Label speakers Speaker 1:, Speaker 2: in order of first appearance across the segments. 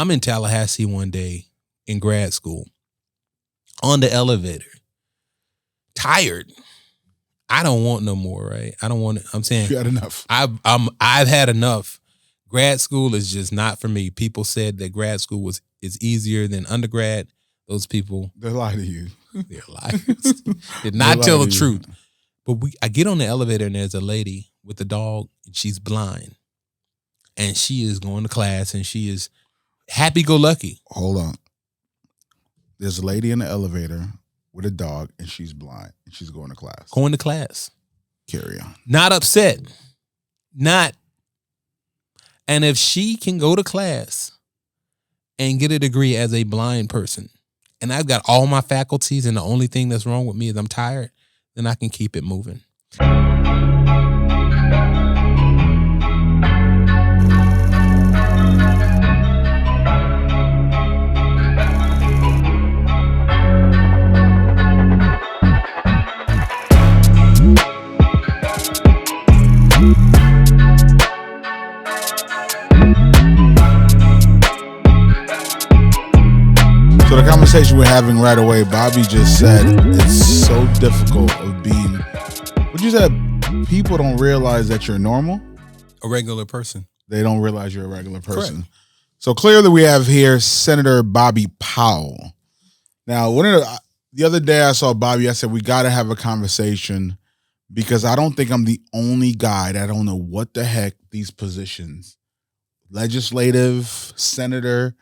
Speaker 1: I'm in Tallahassee one day in grad school on the elevator, tired. I don't want no more, right? I don't want it. I'm saying
Speaker 2: You had enough.
Speaker 1: I've had enough. Grad school is just not for me. People said that grad school is easier than undergrad. Those people,
Speaker 2: They're lying to you.
Speaker 1: they're liars. Did not tell the truth. But I get on the elevator and there's a lady with a dog and she's blind. And she is going to class and she is happy-go-lucky.
Speaker 2: Hold on. There's a lady in the elevator with a dog and she's blind and she's going to class.
Speaker 1: Going to class.
Speaker 2: Carry on.
Speaker 1: Not upset. Not. And if she can go to class and get a degree as a blind person, and I've got all my faculties and the only thing that's wrong with me is I'm tired, then I can keep it moving.
Speaker 2: So the conversation we're having right away, Bobby just said it's so difficult of being, what you said, people don't realize that you're normal.
Speaker 1: A regular person.
Speaker 2: They don't realize you're a regular person.
Speaker 1: Correct.
Speaker 2: So clearly we have here Senator Bobby Powell. Now, the other day I saw Bobby, I said, we got to have a conversation because I don't think I'm the only guy that don't know what the heck these positions, legislative, senator,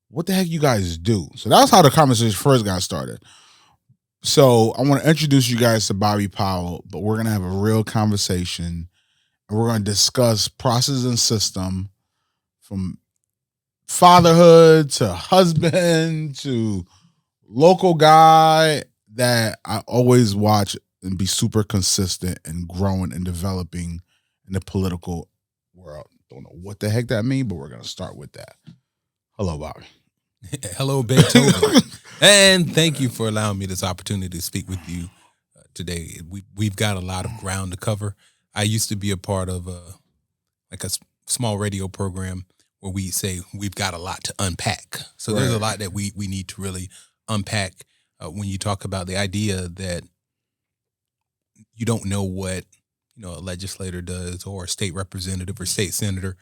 Speaker 2: what the heck you guys do? So that's how the conversation first got started. So I want to introduce you guys to Bobby Powell, but we're going to have a real conversation and we're going to discuss process and system from fatherhood to husband to local guy that I always watch and be super consistent and growing and developing in the political world. Don't know what the heck that means, but we're going to start with that. Hello, Bobby.
Speaker 1: Hello, Beethoven. And thank you for allowing me this opportunity to speak with you today. We've got a lot of ground to cover. I used to be a part of a small radio program where we say we've got a lot to unpack. So There's a lot that we need to really unpack when you talk about the idea that you don't know what a legislator does or a state representative or state senator.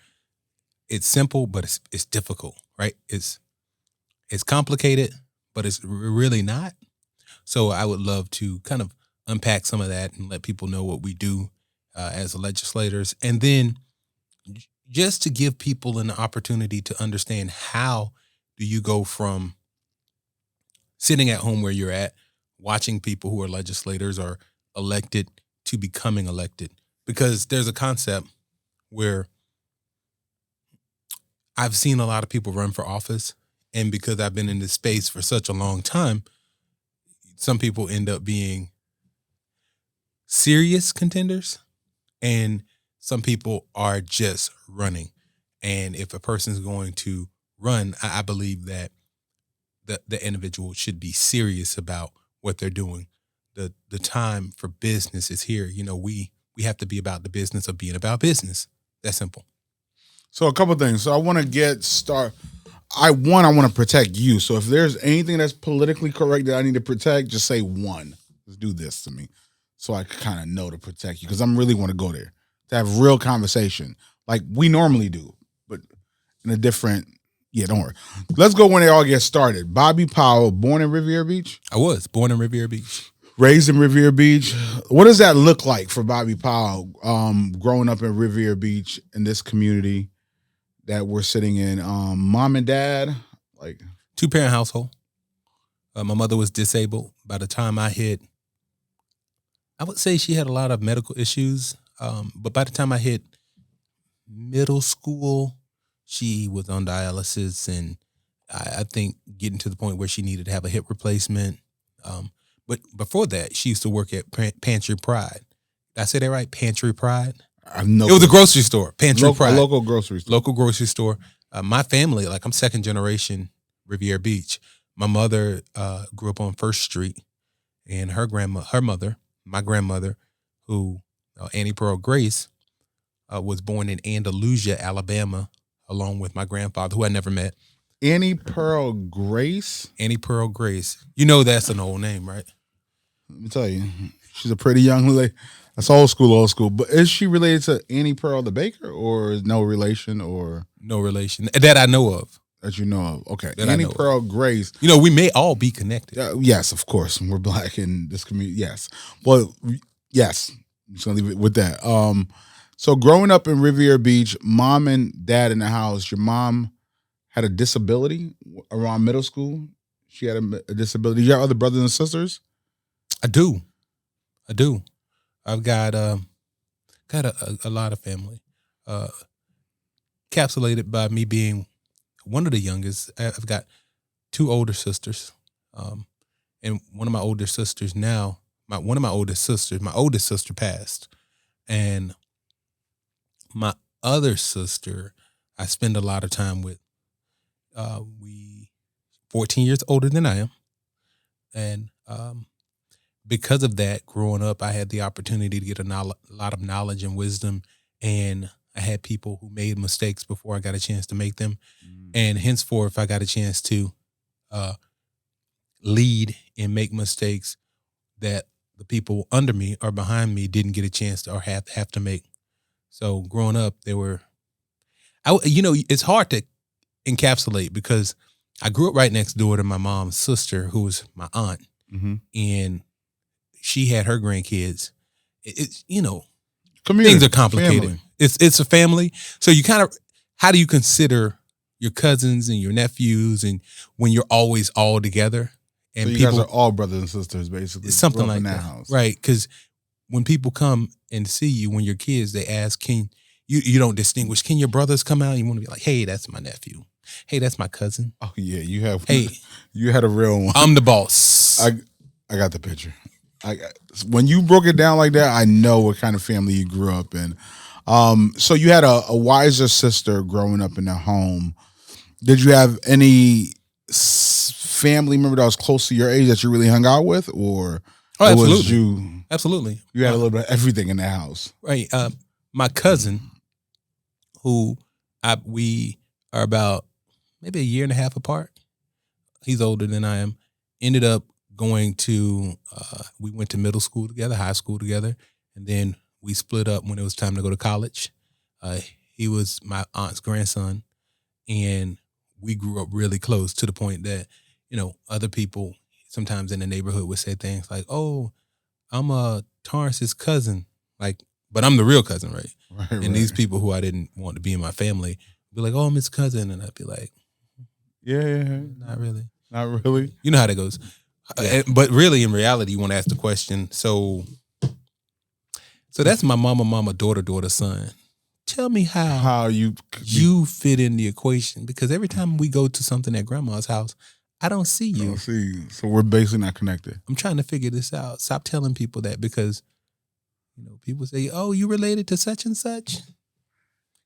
Speaker 1: It's simple, but it's difficult, right? It's complicated, but it's really not. So I would love to kind of unpack some of that and let people know what we do as legislators. And then just to give people an opportunity to understand how do you go from sitting at home where you're at, watching people who are legislators or elected to becoming elected. Because there's a concept where I've seen a lot of people run for office, and because I've been in this space for such a long time, some people end up being serious contenders, and some people are just running. And if a person's going to run, I believe that the individual should be serious about what they're doing. The time for business is here. We have to be about the business of being about business. That's simple.
Speaker 2: So a couple of things. So I want to get started. I want to protect you. So if there's anything that's politically correct that I need to protect, just say one. Just do this to me so I kind of know to protect you because I really want to go there to have real conversation like we normally do, but in a different, don't worry. Let's go when they all get started. Bobby Powell, born in Riviera Beach?
Speaker 1: I was born in Riviera Beach.
Speaker 2: Raised in Riviera Beach. What does that look like for Bobby Powell growing up in Riviera Beach in this community that we're sitting in? Mom and dad, like
Speaker 1: 2-parent household. My mother was disabled. By the time I hit, I would say she had a lot of medical issues. But by the time I hit middle school, she was on dialysis, and I think getting to the point where she needed to have a hip replacement. But before that, she used to work at Pantry Pride. Did I say that right? Pantry Pride? It was a grocery store. Pantry Pride.
Speaker 2: A local grocery store.
Speaker 1: Local grocery store. My family, I'm second generation Riviera Beach. My mother grew up on First Street, and my grandmother, who Annie Pearl Grace, was born in Andalusia, Alabama, along with my grandfather, who I never met.
Speaker 2: Annie Pearl Grace.
Speaker 1: Annie Pearl Grace. You know that's an old name, right?
Speaker 2: Let me tell you, she's a pretty young lady. That's old school. But is she related to Annie Pearl the baker, or is no relation, or
Speaker 1: No relation that I know of.
Speaker 2: that you know of? Okay,
Speaker 1: That I
Speaker 2: Annie
Speaker 1: know of.
Speaker 2: Pearl Grace.
Speaker 1: You know, we may all be connected.
Speaker 2: Yes, of course. We're black in this community. Yes, well, yes. I'm just gonna leave it with that. So growing up in Riviera Beach, mom and dad in the house. Your mom had a disability around middle school. She had a disability. You have other brothers and sisters?
Speaker 1: I do. I've got a lot of family, encapsulated by me being one of the youngest. I've got two older sisters, and one of my older sisters now. My oldest sister passed, and my other sister, I spend a lot of time with. We 14 years older than I am, and because of that, growing up, I had the opportunity to get a lot of knowledge and wisdom, and I had people who made mistakes before I got a chance to make them, and henceforth, I got a chance to lead and make mistakes that the people under me or behind me didn't get a chance to or have to make. So growing up, it's hard to encapsulate because I grew up right next door to my mom's sister, who was my aunt, and she had her grandkids.
Speaker 2: Community,
Speaker 1: things are complicated.
Speaker 2: Family.
Speaker 1: It's a family. So you kind of, how do you consider your cousins and your nephews and when you're always all together? And
Speaker 2: so you guys are all brothers and sisters, basically.
Speaker 1: Something like that.
Speaker 2: House.
Speaker 1: Right. Because when people come and see you, when you're kids, they ask, you don't distinguish, can your brothers come out? You want to be like, hey, that's my nephew. Hey, that's my cousin.
Speaker 2: Oh, yeah. You have.
Speaker 1: Hey.
Speaker 2: You had a real one.
Speaker 1: I'm the boss.
Speaker 2: I got the picture. When you broke it down like that, I know what kind of family you grew up in. So you had a wiser sister growing up in the home. Did you have any family member that was close to your age that you really hung out with, or
Speaker 1: absolutely, absolutely?
Speaker 2: You had a little bit of everything in the house,
Speaker 1: right? My cousin, who we are about maybe a year and a half apart. He's older than I am. Ended up going to, we went to middle school together, high school together, and then we split up when it was time to go to college. He was my aunt's grandson, and we grew up really close to the point that, other people sometimes in the neighborhood would say things like, oh, I'm Torrance's cousin, but I'm the real cousin, right? And these people who I didn't want to be in my family would be like, oh, I'm his cousin, and I'd be like,
Speaker 2: yeah.
Speaker 1: Not really.
Speaker 2: Not really.
Speaker 1: You know how that goes. But really, in reality, you want to ask the question. So that's my mama, daughter, son. Tell me how you fit in the equation, because every time we go to something at grandma's house, I don't see you.
Speaker 2: I don't see you. So we're basically not connected.
Speaker 1: I'm trying to figure this out. Stop telling people that, because people say, "Oh, you related to such and such,"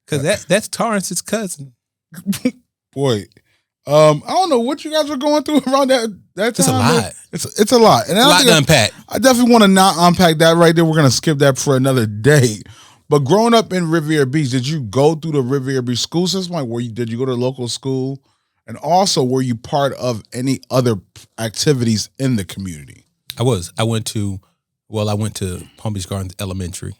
Speaker 1: because that's Torrance's cousin.
Speaker 2: Boy. I don't know what you guys are going through around that time.
Speaker 1: It's a lot.
Speaker 2: It's a lot. And
Speaker 1: a lot to unpack.
Speaker 2: I definitely want to not unpack that right there. We're going to skip that for another day. But growing up in Riviera Beach, did you go through the Riviera Beach school system? Did you go to local school? And also, were you part of any other activities in the community?
Speaker 1: I was. I went to Palm Beach Gardens Elementary,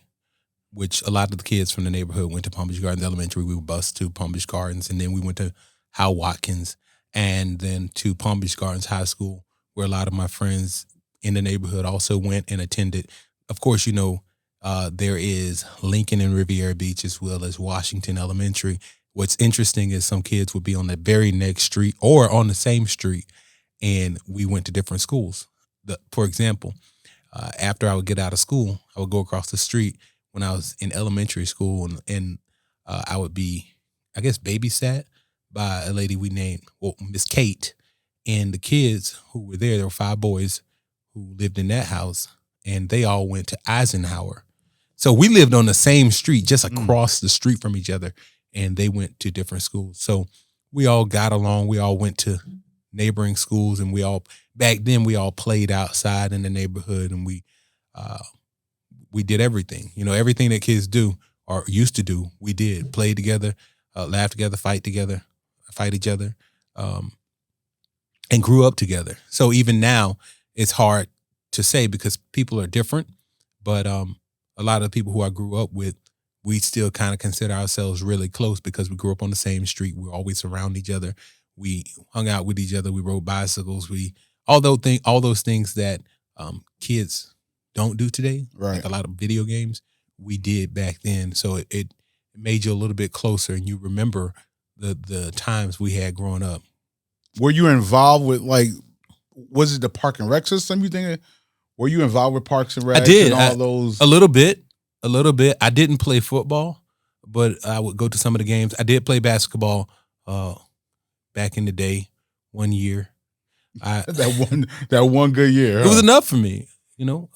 Speaker 1: which a lot of the kids from the neighborhood went to Palm Beach Gardens Elementary. We were bused to Palm Beach Gardens, and then we went to Hal Watkins, and then to Palm Beach Gardens High School, where a lot of my friends in the neighborhood also went and attended. Of course, there is Lincoln and Riviera Beach, as well as Washington Elementary. What's interesting is some kids would be on the very next street or on the same street, and we went to different schools. For example, after I would get out of school, I would go across the street when I was in elementary school, and I would be, I guess, babysat by a lady we named, Miss Kate, and the kids who were there were 5 boys who lived in that house, and they all went to Eisenhower. So we lived on the same street, just across the street from each other, and they went to different schools. So we all got along. We all went to neighboring schools, and back then we all played outside in the neighborhood, and we did everything. Everything that kids do or used to do, we did. Play together, laugh together, fight each other. and grew up together. So even now, it's hard to say because people are different. But a lot of the people who I grew up with, we still kind of consider ourselves really close because we grew up on the same street. We were always around each other. We hung out with each other. We rode bicycles. All those things that kids don't do today,
Speaker 2: Right.
Speaker 1: like a lot of video games, we did back then. So it made you a little bit closer, and you remember the times we had growing up.
Speaker 2: Were you involved with, like, was it the park and rec system? You think? Were you involved with Parks and Rec?
Speaker 1: I did.
Speaker 2: And all those?
Speaker 1: A little bit. I didn't play football, but I would go to some of the games. I did play basketball back in the day, 1 year.
Speaker 2: That one good year.
Speaker 1: It was enough for me. You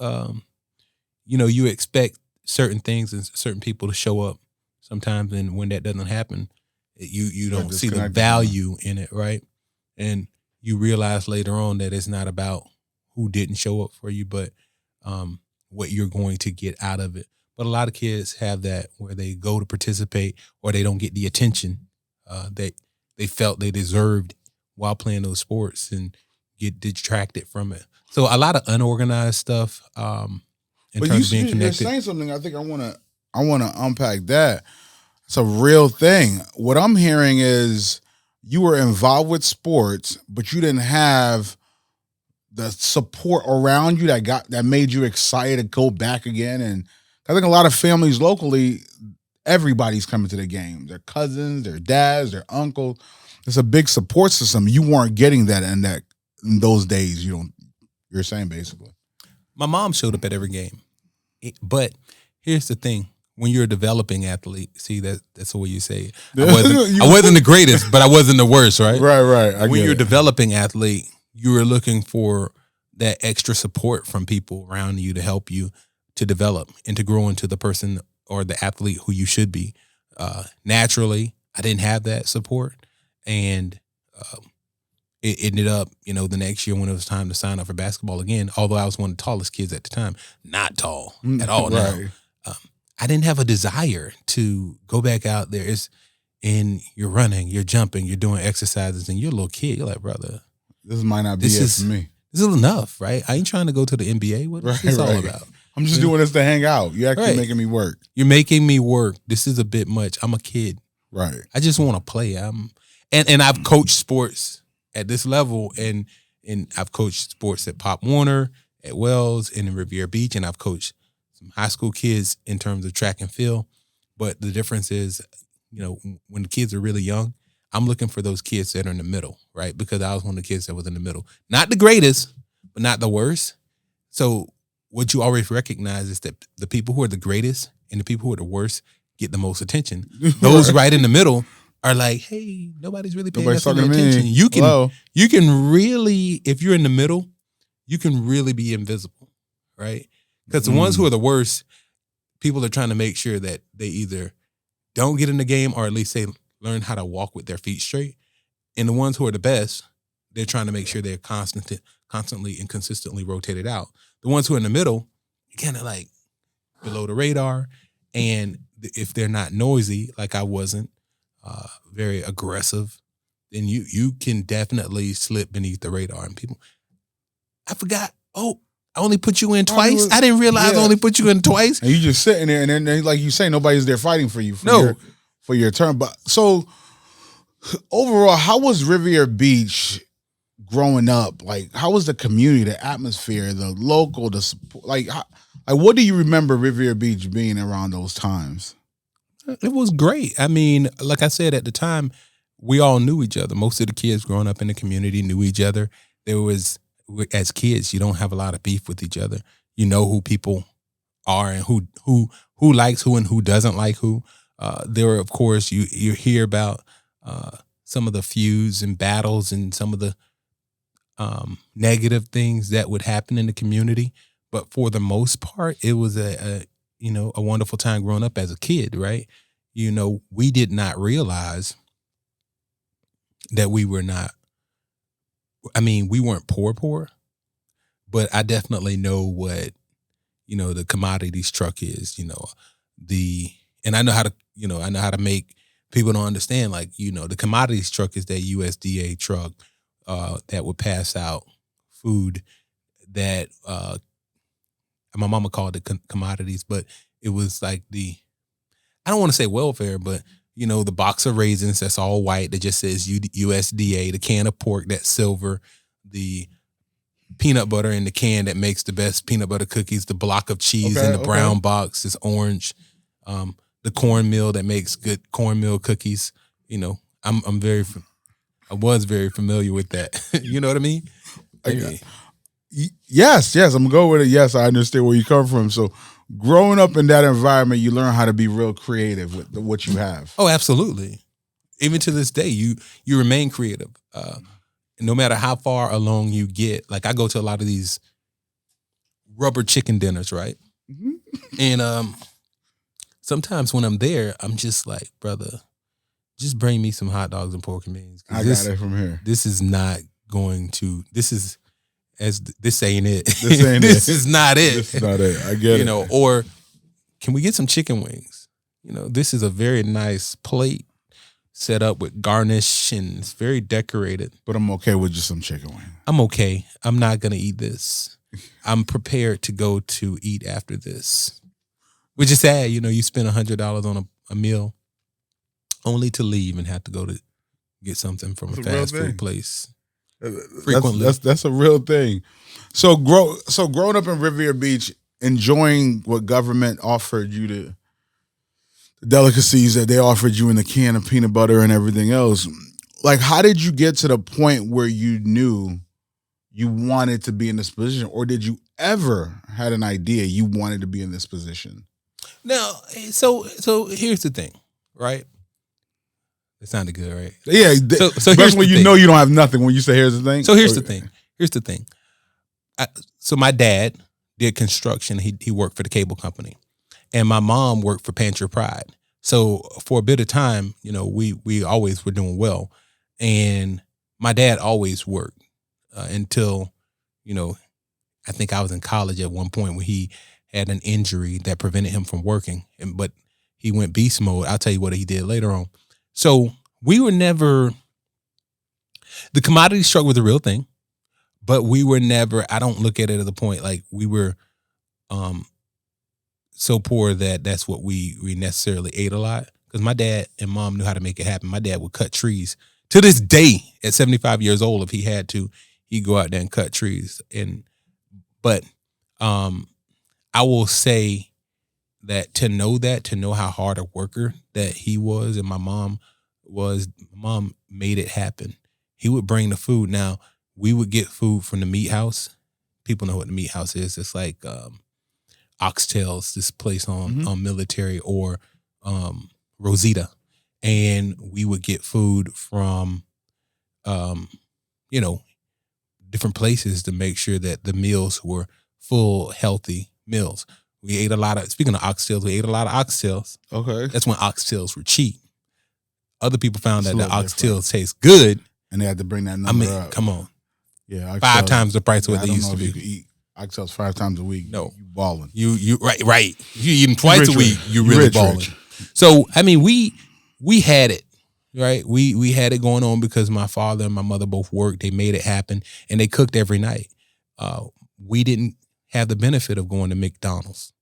Speaker 1: expect certain things and certain people to show up sometimes, and when that doesn't happen, you don't see the value in it, right? And you realize later on that it's not about who didn't show up for you, but what you're going to get out of it. But a lot of kids have that where they go to participate or they don't get the attention that they felt they deserved while playing those sports and get distracted from it. So a lot of unorganized stuff in terms of being connected.
Speaker 2: You're saying something. I think I want to unpack that. It's a real thing. What I'm hearing is you were involved with sports, but you didn't have the support around you that made you excited to go back again. And I think a lot of families locally, everybody's coming to the game. Their cousins, their dads, their uncles. It's a big support system. You weren't getting that in those days. You're saying basically.
Speaker 1: My mom showed up at every game, but here's the thing: when you're a developing athlete, see that's the way you say it. I wasn't the greatest, but I wasn't the worst, right?
Speaker 2: Right.
Speaker 1: When you're a developing athlete, you are looking for that extra support from people around you to help you to develop and to grow into the person or the athlete who you should be. Naturally, I didn't have that support, and it ended up, the next year when it was time to sign up for basketball again, although I was one of the tallest kids at the time, not tall at all.
Speaker 2: Right.
Speaker 1: Now, I didn't have a desire to go back out there. And you're running, you're jumping, you're doing exercises, and you're a little kid. You're like, brother,
Speaker 2: this might not be it for me.
Speaker 1: This is enough, right? I ain't trying to go to the NBA. What is this all about?
Speaker 2: I'm just doing this to hang out. You're actually making me work.
Speaker 1: You're making me work. This is a bit much. I'm a kid.
Speaker 2: Right.
Speaker 1: I just want to play. And I've coached sports at this level, and I've coached sports at Pop Warner, at Wells, and in Riviera Beach, and I've coached some high school kids in terms of track and field. But the difference is, when the kids are really young, I'm looking for those kids that are in the middle, right? Because I was one of the kids that was in the middle. Not the greatest, but not the worst. So what you always recognize is that the people who are the greatest and the people who are the worst get the most attention. Those right in the middle are like, hey, nobody's really paying us any attention. You can really, if you're in the middle, you can really be invisible, right? Because the ones who are the worst, people are trying to make sure that they either don't get in the game or at least learn how to walk with their feet straight. And the ones who are the best, they're trying to make sure they're constantly and consistently rotated out. The ones who are in the middle, kind of like below the radar. And if they're not noisy, like I wasn't, very aggressive, then you can definitely slip beneath the radar. And people, I forgot, I only put you in twice. I didn't realize I only put you in twice.
Speaker 2: And you just sitting there, and then like you say, nobody's there fighting for you for your turn. But so overall, how was Riviera Beach growing up? Like, how was the community, the atmosphere, the local, the support? Like what do you remember Riviera Beach being around those times?
Speaker 1: It was great. I mean, like I said, at the time, we all knew each other. Most of the kids growing up in the community knew each other. As kids, you don't have a lot of beef with each other. You know who people are and who likes who and who doesn't like who. There are, of course, you hear about some of the feuds and battles and some of the negative things that would happen in the community. But for the most part, it was a wonderful time growing up as a kid, right? We did not realize that we were not. I mean, we weren't poor, but I definitely know what, the commodities truck is, and I know how to make people don't understand, like, the commodities truck is that USDA truck that would pass out food that my mama called it commodities, but it was like I don't want to say welfare, but the box of raisins that's all white that just says USDA, the can of pork that's silver, the peanut butter in the can that makes the best peanut butter cookies, the block of cheese in the brown box is orange, the cornmeal that makes good cornmeal cookies. I was very familiar with that. You know what I mean?
Speaker 2: Yes, I'm gonna go with it. Yes, I understand where you come from. So growing up in that environment, you learn how to be real creative with what you have.
Speaker 1: Oh, absolutely. Even to this day, you remain creative. No matter how far along you get. Like, I go to a lot of these rubber chicken dinners, right? Mm-hmm. And sometimes when I'm there, I'm just like, brother, just bring me some hot dogs and pork and beans.
Speaker 2: I got it from here.
Speaker 1: This is not going to. This ain't it.
Speaker 2: This ain't
Speaker 1: this is not it.
Speaker 2: This is not it. I get it.
Speaker 1: Or can we get some chicken wings? This is a very nice plate set up with garnish and it's very decorated.
Speaker 2: But I'm okay with just some chicken wings.
Speaker 1: I'm okay. I'm not gonna eat this. I'm prepared to go to eat after this. Which is sad, you spend $100 on a meal only to leave and have to go to get something from a fast food place. Frequently.
Speaker 2: That's a real thing. So growing up in Riviera Beach, enjoying what government offered you, the delicacies that they offered you in the can of peanut butter and everything else. Like, how did you get to the point where you knew you wanted to be in this position, or did you ever had an idea you wanted to be in this position?
Speaker 1: No, so here's the thing, right? It sounded good, right?
Speaker 2: Yeah. So here's when you know you don't have nothing when you say here's the thing.
Speaker 1: So here's the thing. Here's the thing. So my dad did construction. He worked for the cable company, and my mom worked for Pantry Pride. So for a bit of time, we always were doing well, and my dad always worked until, I think I was in college at one point when he had an injury that prevented him from working, but he went beast mode. I'll tell you what he did later on. So we were never, the commodity struggle was a real thing, but we were never, I don't look at it as a point like we were so poor that that's what we necessarily ate a lot. Because my dad and mom knew how to make it happen. My dad would cut trees. To this day, at 75 years old, if he had to, he'd go out there and cut trees. But I will say that to know how hard a worker that he was and my mom made it happen. He would bring the food. Now, we would get food from the meat house. People know what the meat house is. It's like Oxtails, this place on Military, or Rosita. And we would get food from, different places to make sure that the meals were full, healthy meals. We ate a lot of, speaking of oxtails, we ate a lot of oxtails.
Speaker 2: Okay.
Speaker 1: That's when oxtails were cheap. Other people found that the oxtails taste good.
Speaker 2: And they had to bring that number up.
Speaker 1: Come on.
Speaker 2: Yeah.
Speaker 1: 5 times the price of what they used to be.
Speaker 2: You could eat oxtails 5 times a week.
Speaker 1: No.
Speaker 2: You balling.
Speaker 1: You right. You eat them twice a week, you really balling. So, I mean, we had it, right? We had it going on because my father and my mother both worked. They made it happen, and they cooked every night. We didn't have the benefit of going to McDonald's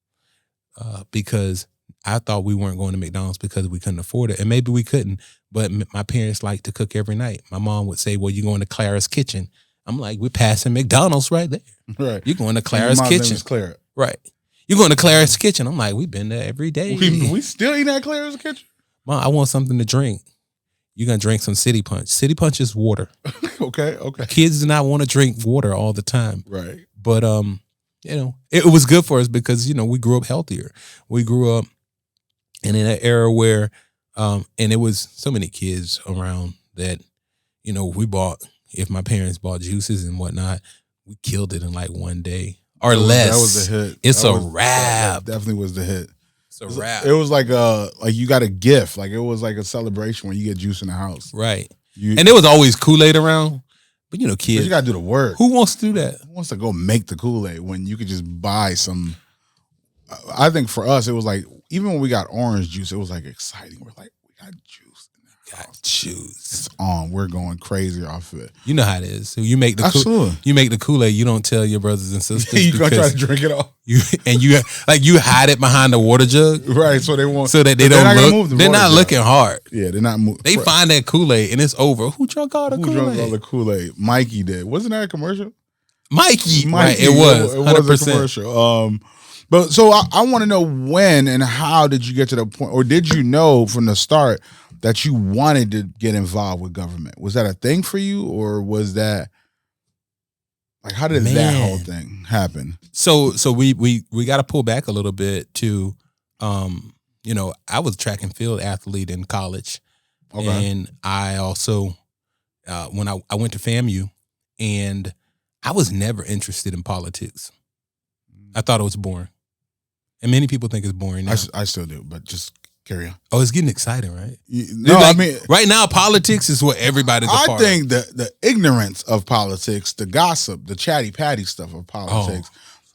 Speaker 1: because I thought we weren't going to McDonald's because we couldn't afford it. And maybe we couldn't, but my parents liked to cook every night. My mom would say, well, you're going to Clara's Kitchen. I'm like, we're passing McDonald's right there.
Speaker 2: Right.
Speaker 1: You're going to Clara's Kitchen.
Speaker 2: Clara.
Speaker 1: Right. You're going to Clara's Kitchen. I'm like, we've been there every day.
Speaker 2: We still eating at Clara's Kitchen?
Speaker 1: Mom, I want something to drink. You're going to drink some City Punch. City Punch is water.
Speaker 2: Okay.
Speaker 1: Kids do not want to drink water all the time.
Speaker 2: Right.
Speaker 1: But, it was good for us because, we grew up healthier. We grew up in an era where, and it was so many kids around that, if my parents bought juices and whatnot, we killed it in like one day or less.
Speaker 2: That was the hit.
Speaker 1: It's a wrap.
Speaker 2: That definitely was the hit.
Speaker 1: It's a wrap.
Speaker 2: It was like you got a gift. Like it was like a celebration when you get juice in the house.
Speaker 1: Right. And there was always Kool-Aid around. But kids.
Speaker 2: But you got to do the work.
Speaker 1: Who wants to do that?
Speaker 2: Who wants to go make the Kool-Aid when you could just buy some? I think for us, it was like, even when we got orange juice, it was like exciting. We're like, we got juice.
Speaker 1: Got you.
Speaker 2: It's on. We're going crazy off of it.
Speaker 1: You know how it is. So you make the
Speaker 2: Absolutely.
Speaker 1: you make the Kool-Aid. You don't tell your brothers and sisters.
Speaker 2: You gonna try to drink it all,
Speaker 1: you hide it behind the water jug,
Speaker 2: right? So they won't.
Speaker 1: So that they don't look. They're not looking hard.
Speaker 2: Yeah, they're not moving.
Speaker 1: They find that Kool-Aid and it's over. Who drunk all the Kool-Aid?
Speaker 2: Who drunk all the Kool-Aid? Mikey did. Wasn't that a commercial?
Speaker 1: Mikey. Right, it was. 100%.
Speaker 2: It was a commercial. But so I want to know when and how did you get to the point, or did you know from the start that you wanted to get involved with government? Was that a thing for you, or was that like how did that whole thing happen?
Speaker 1: So we got to pull back a little bit to, I was a track and field athlete in college, and I also when I went to FAMU, and I was never interested in politics. I thought it was boring. And many people think it's boring now.
Speaker 2: I still do, but just carry on.
Speaker 1: Oh, it's getting exciting, right?
Speaker 2: No, I mean,
Speaker 1: right now, politics is what everybody's a part of.
Speaker 2: I think the ignorance of politics, the gossip, the chatty patty stuff of politics,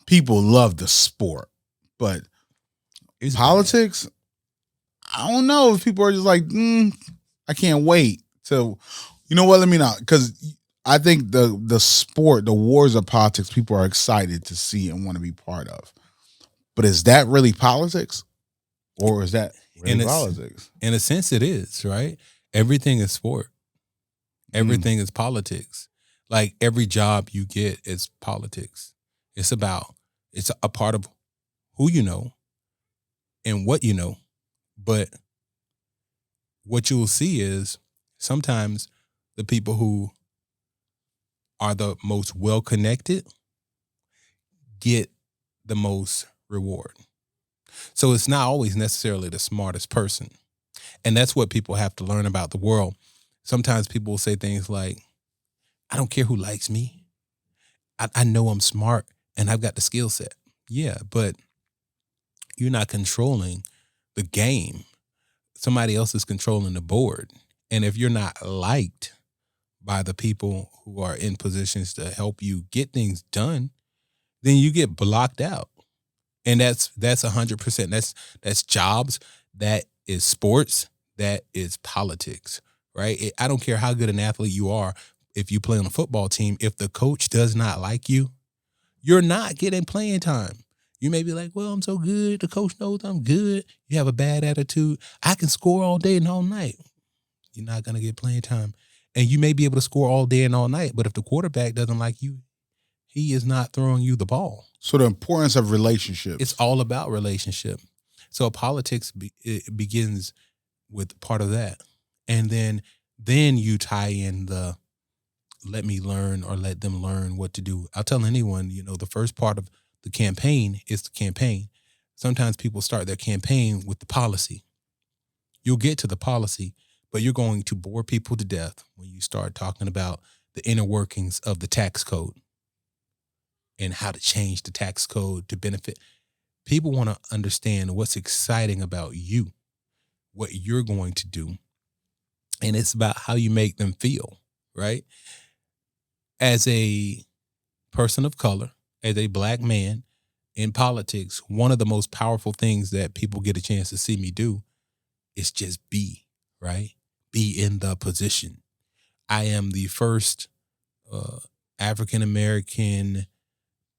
Speaker 2: people love the sport. But politics, I don't know if people are just like, I can't wait to, you know what, let me not, because I think the sport, the wars of politics, people are excited to see and want to be part of. But is that really politics? Or is that really politics?
Speaker 1: In a sense, it is, right? Everything is sport. Everything is politics. Like every job you get is politics. It's a part of who you know and what you know. But what you will see is sometimes the people who are the most well-connected get the most reward. So it's not always necessarily the smartest person. And that's what people have to learn about the world. Sometimes people will say things like, I don't care who likes me. I know I'm smart and I've got the skill set. Yeah, but you're not controlling the game. Somebody else is controlling the board. And if you're not liked by the people who are in positions to help you get things done, then you get blocked out. And that's 100%. That's jobs. That is sports. That is politics, right? I don't care how good an athlete you are. If you play on a football team, if the coach does not like you, you're not getting playing time. You may be like, well, I'm so good. The coach knows I'm good. You have a bad attitude. I can score all day and all night. You're not going to get playing time. And you may be able to score all day and all night, but if the quarterback doesn't like you, he is not throwing you the ball.
Speaker 2: So the importance of relationships.
Speaker 1: It's all about relationship. So politics it begins with part of that. And then you tie in the let me learn or let them learn what to do. I'll tell anyone, the first part of the campaign is the campaign. Sometimes people start their campaign with the policy. You'll get to the policy, but you're going to bore people to death when you start talking about the inner workings of the tax code and how to change the tax code to benefit. People want to understand what's exciting about you, what you're going to do. And it's about how you make them feel, right? As a person of color, as a black man in politics, one of the most powerful things that people get a chance to see me do is just be, right? Be in the position. I am the first African-American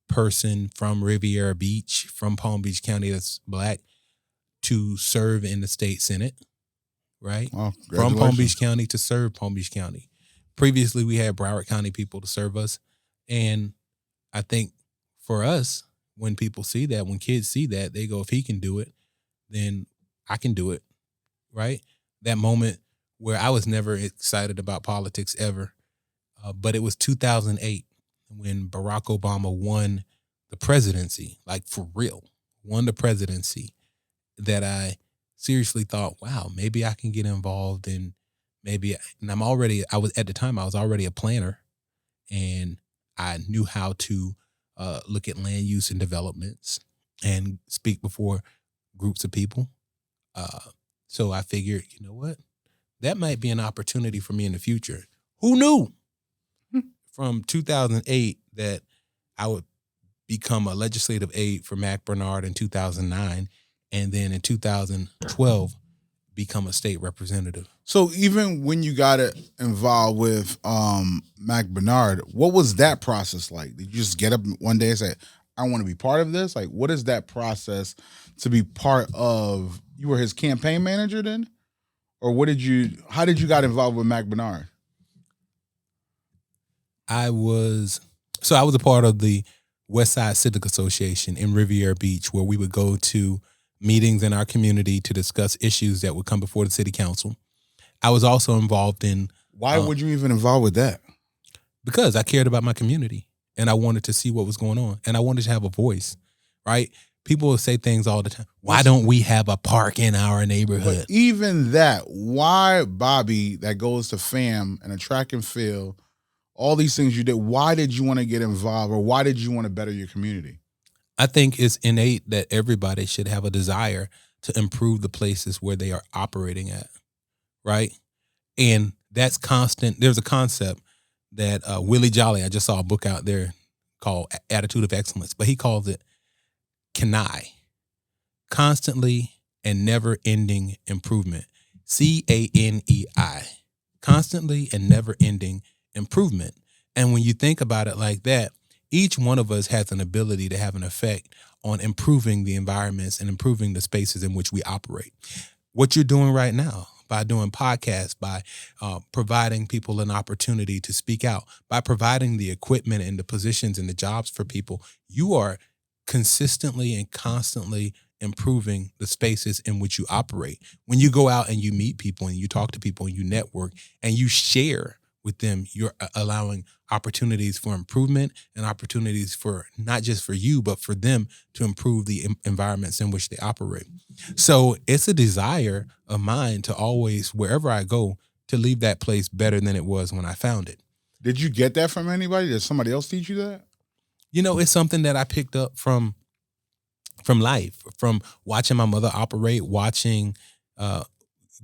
Speaker 1: person from Riviera Beach, from Palm Beach County that's black, to serve in the state Senate, right?
Speaker 2: Oh,
Speaker 1: from Palm Beach County to serve Palm Beach County. Previously, we had Broward County people to serve us. And I think for us, when people see that, when kids see that, they go, if he can do it, then I can do it, right? That moment where I was never excited about politics ever, but it was 2008 when Barack Obama won the presidency, like for real, won the presidency, that I seriously thought, wow, maybe I can get involved in and I was already a planner, and I knew how to look at land use and developments and speak before groups of people. So I figured, you know what? That might be an opportunity for me in the future. Who knew from 2008 that I would become a legislative aide for Mac Bernard in 2009, and then in 2012 become a state representative.
Speaker 2: So even when you got it involved with Mac Bernard, what was that process like? Did you just get up one day and say, I want to be part of this? Like, what is that process to be part of? You were his campaign manager then? Or how did you got involved with Mac Bernard?
Speaker 1: I was a part of the West Side Civic Association in Riviera Beach, where we would go to meetings in our community to discuss issues that would come before the city council. I was also involved in.
Speaker 2: Why would you even involve with that?
Speaker 1: Because I cared about my community and I wanted to see what was going on and I wanted to have a voice, right? People will say things all the time. Why don't we have a park in our neighborhood?
Speaker 2: But even that, why Bobby that goes to FAM and a track and field, all these things you did, why did you want to get involved or why did you want to better your community?
Speaker 1: I think it's innate that everybody should have a desire to improve the places where they are operating at, right? And that's constant. There's a concept that Willie Jolly, I just saw a book out there called Attitude of Excellence, but he calls it CANI, constantly and never ending improvement. CANEI, constantly and never ending improvement. And when you think about it like that, each one of us has an ability to have an effect on improving the environments and improving the spaces in which we operate. What you're doing right now, by doing podcasts, by providing people an opportunity to speak out, by providing the equipment and the positions and the jobs for people, you are consistently and constantly improving the spaces in which you operate. When you go out and you meet people and you talk to people and you network and you share with them, you're allowing opportunities for improvement and opportunities for not just for you, but for them to improve the environments in which they operate. So it's a desire of mine to always, wherever I go, to leave that place better than it was when I found it.
Speaker 2: Did you get that from anybody? Did somebody else teach you that?
Speaker 1: You know, it's something that I picked up from life, from watching my mother operate,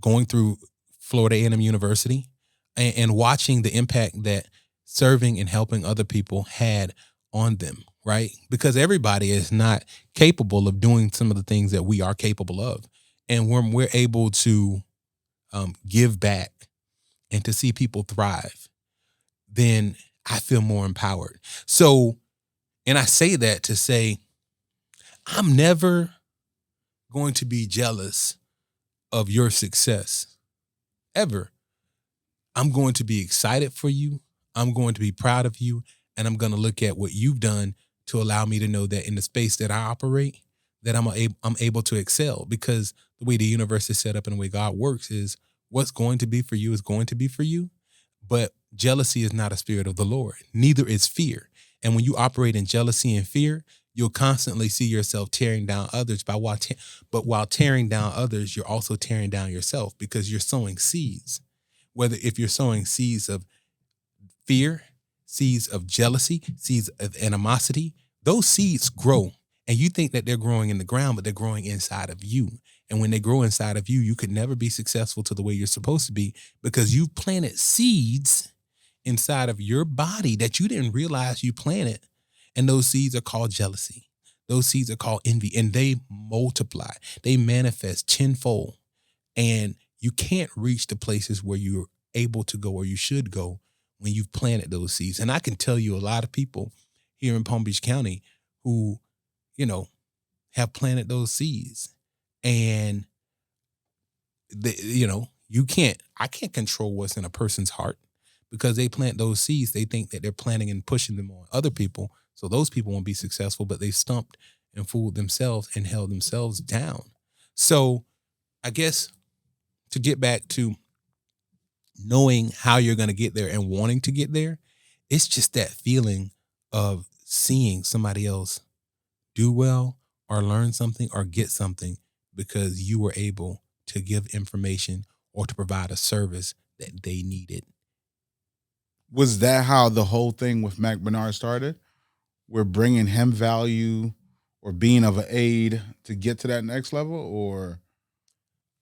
Speaker 1: going through Florida A&M University, and watching the impact that serving and helping other people had on them, right? Because everybody is not capable of doing some of the things that we are capable of. And when we're able to give back and to see people thrive, then I feel more empowered. So, and I say that to say, I'm never going to be jealous of your success, ever. I'm going to be excited for you. I'm going to be proud of you. And I'm going to look at what you've done to allow me to know that in the space that I operate, that I'm able to excel. Because the way the universe is set up and the way God works is what's going to be for you is going to be for you. But jealousy is not a spirit of the Lord. Neither is fear. And when you operate in jealousy and fear, you'll constantly see yourself tearing down others. But while tearing down others, you're also tearing down yourself because you're sowing seeds. Whether if you're sowing seeds of fear, seeds of jealousy, seeds of animosity, those seeds grow. And you think that they're growing in the ground, but they're growing inside of you. And when they grow inside of you, you could never be successful to the way you're supposed to be because you've planted seeds inside of your body that you didn't realize you planted. And those seeds are called jealousy. Those seeds are called envy, and they multiply. They manifest tenfold. And you can't reach the places where you're able to go or you should go when you've planted those seeds. And I can tell you a lot of people here in Palm Beach County who, have planted those seeds. And, I can't control what's in a person's heart because they plant those seeds. They think that they're planting and pushing them on other people. So those people won't be successful, but they stumped and fooled themselves and held themselves down. So I guess to get back to knowing how you're going to get there and wanting to get there, it's just that feeling of seeing somebody else do well or learn something or get something because you were able to give information or to provide a service that they needed.
Speaker 2: Was that how the whole thing with Mac Bernard started? We're bringing him value or being of an aide to get to that next level, or?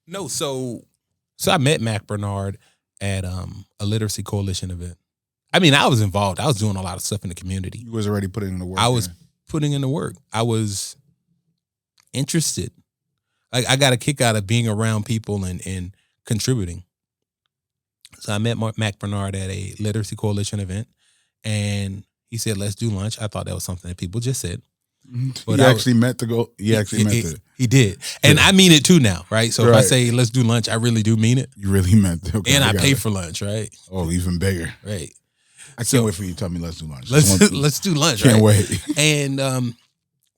Speaker 1: No, so I met Mac Bernard at a literacy coalition event. I mean, I was involved. I was doing a lot of stuff in the community.
Speaker 2: You was already putting in the work.
Speaker 1: I was putting in the work. I was interested. I got a kick out of being around people and contributing. So I met Mac Bernard at a Literacy Coalition event, and he said, "Let's do lunch." I thought that was something that people just said. But
Speaker 2: he actually meant to go. He
Speaker 1: did, and I mean it too now, right? So if I say let's do lunch, I really do mean it.
Speaker 2: You really meant to. Okay,
Speaker 1: and I pay for lunch, right?
Speaker 2: Oh, even bigger,
Speaker 1: right?
Speaker 2: I can't wait for you to tell me let's do lunch.
Speaker 1: Let's do lunch.
Speaker 2: Can't
Speaker 1: right?
Speaker 2: wait.
Speaker 1: And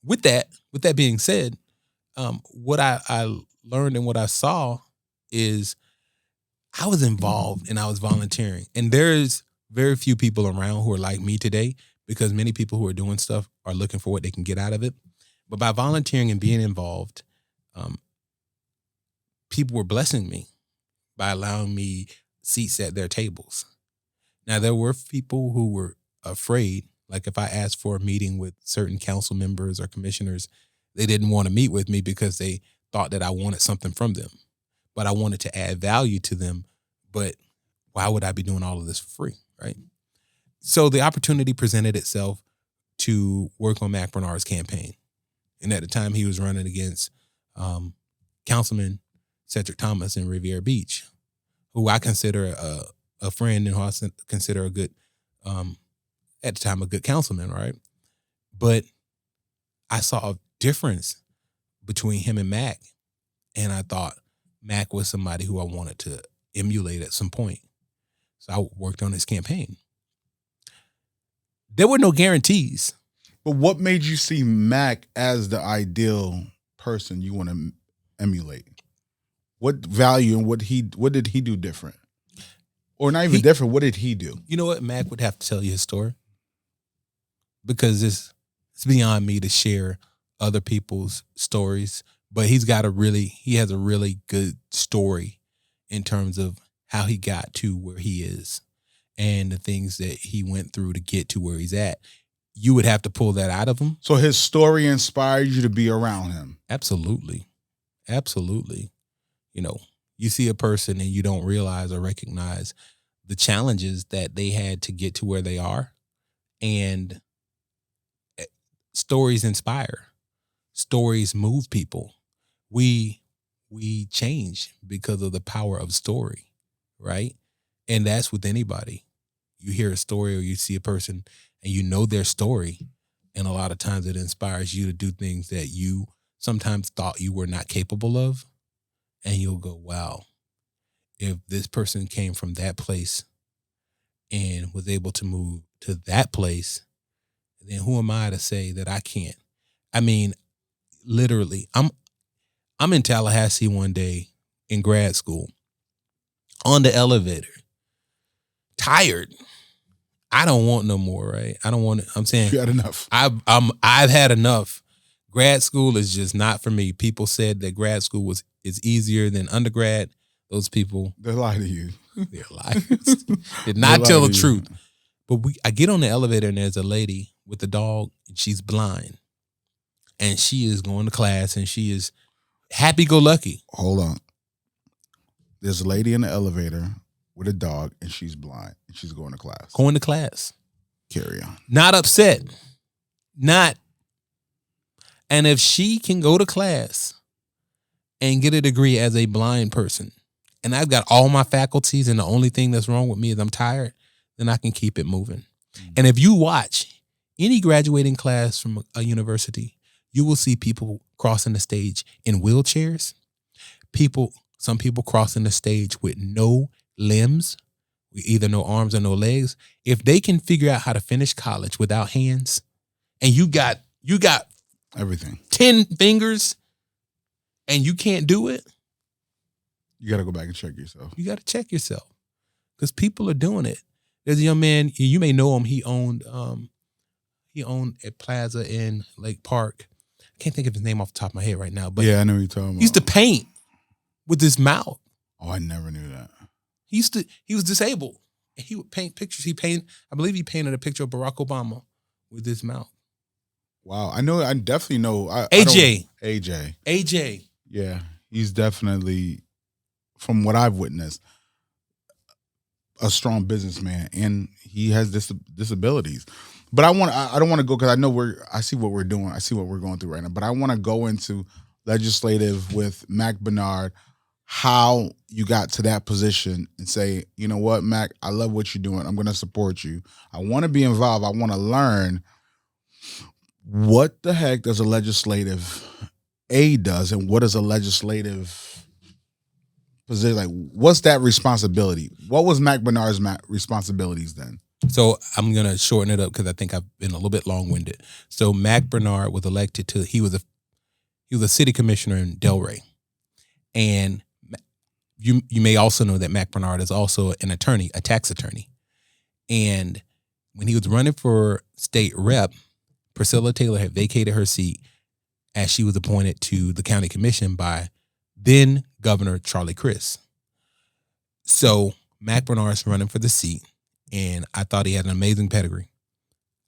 Speaker 1: with that being said, what I learned and what I saw is I was involved and I was volunteering, and there's very few people around who are like me today, because many people who are doing stuff are looking for what they can get out of it. But by volunteering and being involved, people were blessing me by allowing me seats at their tables. Now, there were people who were afraid, like if I asked for a meeting with certain council members or commissioners, they didn't want to meet with me because they thought that I wanted something from them. But I wanted to add value to them. But why would I be doing all of this for free, right? So the opportunity presented itself to work on Mac Bernard's campaign. And at the time, he was running against Councilman Cedric Thomas in Riviera Beach, who I consider a friend and who I consider a good, at the time, a good councilman, right? But I saw a difference between him and Mac, and I thought Mac was somebody who I wanted to emulate at some point. So I worked on his campaign. There were no guarantees.
Speaker 2: But what made you see Mac as the ideal person you want to emulate? What value and what did he do different? Or not even different, what did he do?
Speaker 1: You know what? Mac would have to tell you his story, because it's beyond me to share other people's stories. But he has a really good story in terms of how he got to where he is and the things that he went through to get to where he's at. You would have to pull that out of him.
Speaker 2: So his story inspired you to be around him?
Speaker 1: Absolutely. Absolutely. You know, you see a person and you don't realize or recognize the challenges that they had to get to where they are. And stories inspire. Stories move people. We change because of the power of story, right? And that's with anybody. You hear a story or you see a person and you know their story, and a lot of times it inspires you to do things that you sometimes thought you were not capable of. And you'll go, wow, if this person came from that place and was able to move to that place, then who am I to say that I can't? I mean, literally, I'm in Tallahassee one day in grad school on the elevator, tired. I don't want no more, right? I don't want it. I'm saying
Speaker 2: you had enough.
Speaker 1: I've had enough. Grad school is just not for me. People said that grad school is easier than undergrad. Those people,
Speaker 2: they're lying to you.
Speaker 1: They're liars. Did not tell the truth. But I get on the elevator and there's a lady with a dog and she's blind. And she is going to class and she is happy-go-lucky.
Speaker 2: Hold on. There's a lady in the elevator with a dog and she's blind and she's going to class.
Speaker 1: Going to class.
Speaker 2: Carry on.
Speaker 1: Not upset. Not. And if she can go to class and get a degree as a blind person, and I've got all my faculties and the only thing that's wrong with me is I'm tired, then I can keep it moving. Mm-hmm. And if you watch any graduating class from a university, you will see people crossing the stage in wheelchairs. Some people crossing the stage with no limbs, either no arms or no legs. If they can figure out how to finish college without hands, and you got
Speaker 2: everything,
Speaker 1: 10 fingers, and you can't do it,
Speaker 2: you got to go back and check yourself.
Speaker 1: You got to check yourself, because people are doing it. There's a young man, you may know him. He owned a plaza in Lake Park. I can't think of his name off the top of my head right now, but
Speaker 2: yeah, I know what you're talking about.
Speaker 1: He used to paint with his mouth.
Speaker 2: Oh, I never knew that.
Speaker 1: He was disabled. And he would paint pictures. I believe he painted a picture of Barack Obama with his mouth.
Speaker 2: Wow. I definitely know.
Speaker 1: AJ.
Speaker 2: Yeah. He's definitely, from what I've witnessed, a strong businessman, and he has disabilities. But I don't want to go, because I see what we're doing. I see what we're going through right now. But I want to go into legislative with Mac Bernard. how you got to that position and say, you know what, Mac, I love what you're doing. I'm going to support you. I want to be involved. I want to learn. What the heck does a legislative aide does, and what is a legislative position? Like, what's that responsibility? What was Mac Bernard's responsibilities then?
Speaker 1: So I'm going to shorten it up because I think I've been a little bit long-winded. So Mac Bernard was elected to, he was a city commissioner in Delray. And you may also know that Mac Bernard is also an attorney, a tax attorney. And when he was running for state rep, Priscilla Taylor had vacated her seat as she was appointed to the county commission by then Governor Charlie Crist. So Mac Bernard's running for the seat, and I thought he had an amazing pedigree.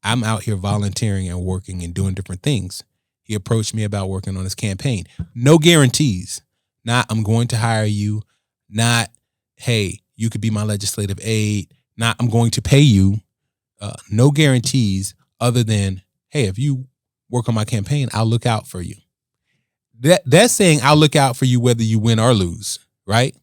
Speaker 1: I'm out here volunteering and working and doing different things. He approached me about working on his campaign. No guarantees. Not, I'm going to hire you. Not, hey, you could be my legislative aide. Not, I'm going to pay you. No guarantees other than, hey, if you work on my campaign, I'll look out for you. That's saying I'll look out for you whether you win or lose, right?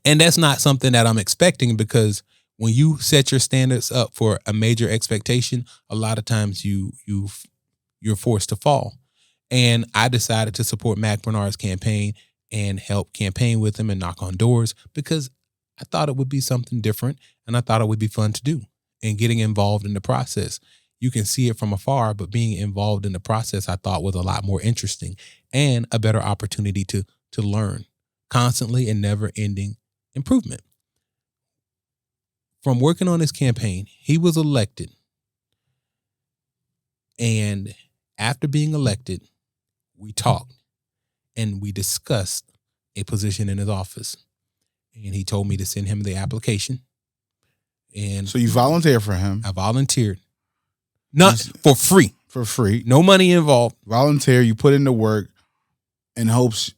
Speaker 1: And that's not something that I'm expecting, because when you set your standards up for a major expectation, a lot of times you're forced to fall. And I decided to support Mac Bernard's campaign and help campaign with him and knock on doors, because I thought it would be something different and I thought it would be fun to do. And getting involved in the process, you can see it from afar, but being involved in the process I thought was a lot more interesting and a better opportunity to learn constantly and never ending improvement. From working on his campaign, he was elected. And after being elected, we talked and we discussed a position in his office. And he told me to send him the application. And
Speaker 2: so you volunteered for him?
Speaker 1: I volunteered. Not for free.
Speaker 2: For free.
Speaker 1: No money involved.
Speaker 2: Volunteer, you put in the work in hopes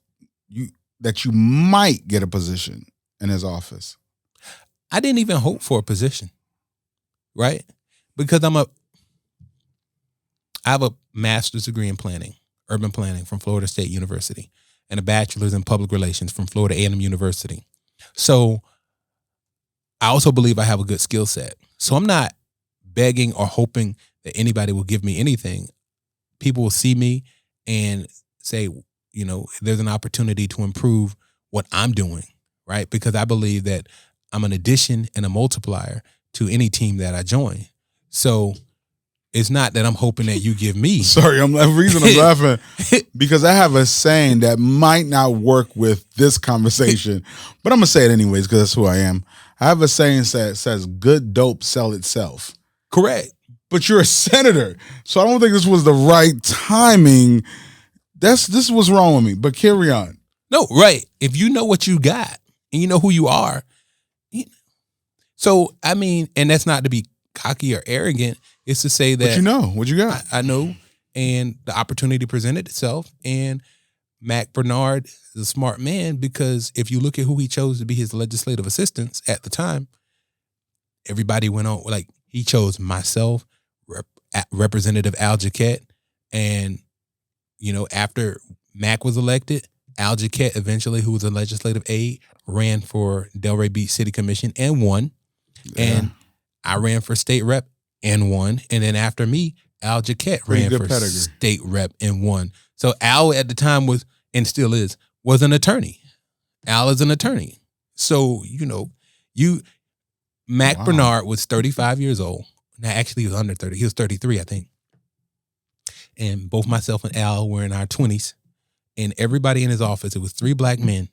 Speaker 2: that you might get a position in his office.
Speaker 1: I didn't even hope for a position, right? Because I have a master's degree in planning, urban planning from Florida State University, and a bachelor's in public relations from Florida A&M University. So I also believe I have a good skill set. So I'm not begging or hoping that anybody will give me anything. People will see me and say, you know, there's an opportunity to improve what I'm doing, right? Because I believe that I'm an addition and a multiplier to any team that I join. So it's not that I'm hoping that you give me.
Speaker 2: Sorry, the reason I'm laughing because I have a saying that might not work with this conversation, but I'm going to say it anyways because that's who I am. I have a saying that says, good dope sell itself.
Speaker 1: Correct.
Speaker 2: But you're a senator, so I don't think this was the right timing. This was wrong with me, but carry on.
Speaker 1: No, right. If you know what you got and you know who you are. So, I mean, and that's not to be cocky or arrogant. It's to say that.
Speaker 2: But you know what you got.
Speaker 1: I know. And the opportunity presented itself. And Mac Bernard is a smart man, because if you look at who he chose to be his legislative assistants at the time, everybody went on, like, he chose myself, Representative Al Jaquette, and, you know, after Mac was elected, Al Jaquette eventually, who was a legislative aide, ran for Delray Beach City Commission and won. Yeah. And I ran for state rep and won. And then after me, Al Jaquette ran for state rep and won. So Al at the time was, and still is, was an attorney. Al is an attorney. So, you know, Mac Bernard was 35 years old. Now, actually, he was under 30. He was 33, I think. And both myself and Al were in our 20s. And everybody in his office, it was 3 black men,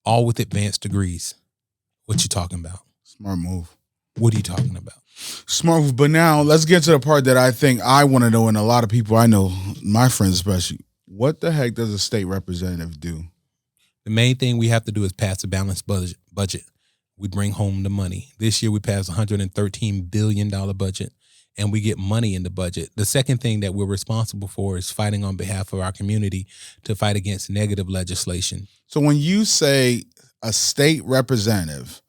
Speaker 1: all with advanced degrees. What you talking about?
Speaker 2: Smart move.
Speaker 1: What are you talking about?
Speaker 2: Smart move. But now let's get to the part that I think I want to know, and a lot of people I know, my friends especially. What the heck does a state representative do?
Speaker 1: The main thing we have to do is pass a balanced budget. We bring home the money. This year we passed a $113 billion budget, and we get money in the budget. The second thing that we're responsible for is fighting on behalf of our community to fight against negative legislation.
Speaker 2: So when you say a state representative,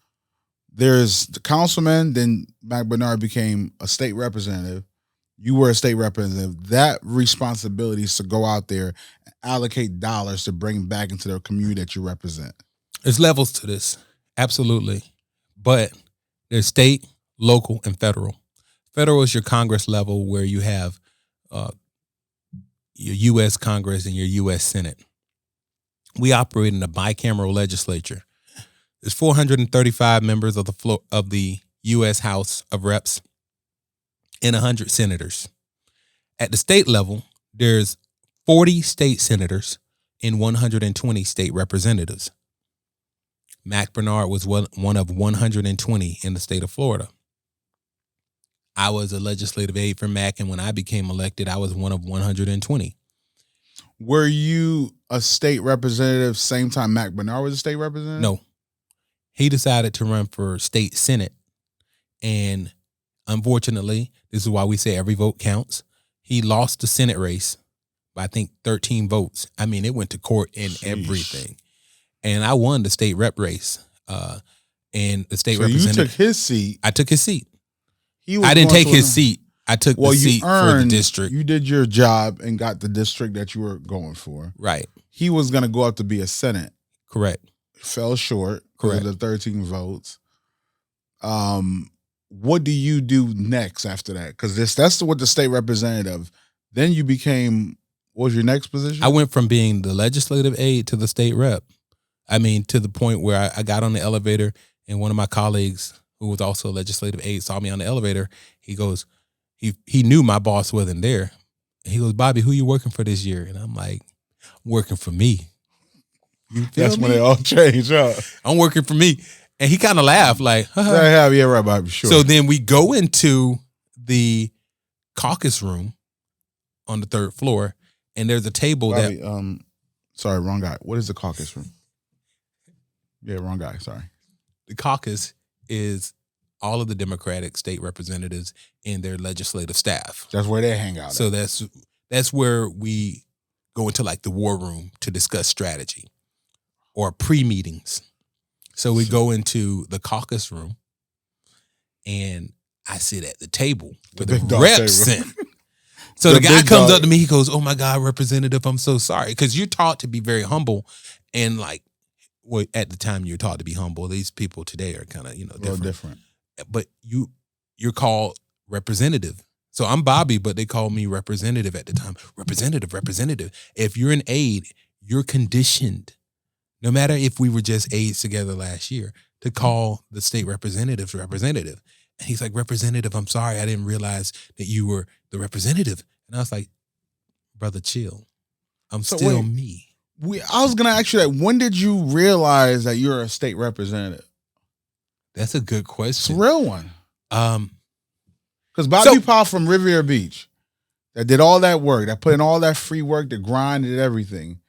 Speaker 2: there's the councilman, then Mac Bernard became a state representative. you were a state representative, that responsibility is to go out there and allocate dollars to bring back into the community that you represent.
Speaker 1: There's levels to this, absolutely, but there's state, local, and federal. Federal is your Congress level, where you have your U.S. Congress and your U.S. Senate. We operate in a bicameral legislature. There's 435 members of the U.S. House of Reps and 100 senators. At the state level, there's 40 state senators and 120 state representatives. Mac Bernard was one of 120 in the state of Florida. I was a legislative aide for Mac, and when I became elected, I was one of 120.
Speaker 2: Were you a state representative same time Mac Bernard was a state representative?
Speaker 1: No. He decided to run for state senate, and unfortunately, this is why we say every vote counts. He lost the Senate race by, I think, 13 votes. I mean, it went to court and everything. And I won the state rep race. And the state representative.
Speaker 2: You took his seat.
Speaker 1: I took his seat. I didn't take his seat. I took the seat for the district.
Speaker 2: You did your job and got the district that you were going for.
Speaker 1: Right.
Speaker 2: He was going to go up to be a Senate.
Speaker 1: Correct.
Speaker 2: Fell short.
Speaker 1: Correct.
Speaker 2: Of the 13 votes. What do you do next after that? Because that's what the state representative. Then you became, what was your next position?
Speaker 1: I went from being the legislative aide to the state rep. I mean, to the point where I got on the elevator, and one of my colleagues, who was also a legislative aide, saw me on the elevator. He goes, he knew my boss wasn't there. And he goes, "Bobby, who you working for this year?" And I'm like, "Working for me."
Speaker 2: That's when it all changed up.
Speaker 1: I'm working for me. And he kind of laughed like,
Speaker 2: yeah, right, Bobby, sure.
Speaker 1: So then we go into the caucus room on the 3rd floor, and there's a table
Speaker 2: Bobby, sorry, wrong guy. What is the caucus room? Yeah, wrong guy, sorry.
Speaker 1: The caucus is all of the Democratic state representatives and their legislative staff.
Speaker 2: That's where they hang out.
Speaker 1: So that's where we go into like the war room to discuss strategy or pre-meetings. So we go into the caucus room, and I sit at the table where the reps sit. So the guy comes up to me, he goes, "Oh my God, Representative, I'm so sorry." Because you're taught to be very humble, and like, well, at the time you're taught to be humble. These people today are kind of, different. But you're called representative. So I'm Bobby, but they call me representative at the time. Representative. If you're an aide, you're conditioned, no matter if we were just aides together last year, to call the state representatives representative. And he's like, "Representative, I'm sorry, I didn't realize that you were the representative." And I was like, "Brother, chill. I'm still me."
Speaker 2: I was going to ask you that. When did you realize that you're a state representative?
Speaker 1: That's a good question.
Speaker 2: It's a real one. Because Bobby Powell from Riviera Beach, that did all that work, that put in all that free work, that grinded everything.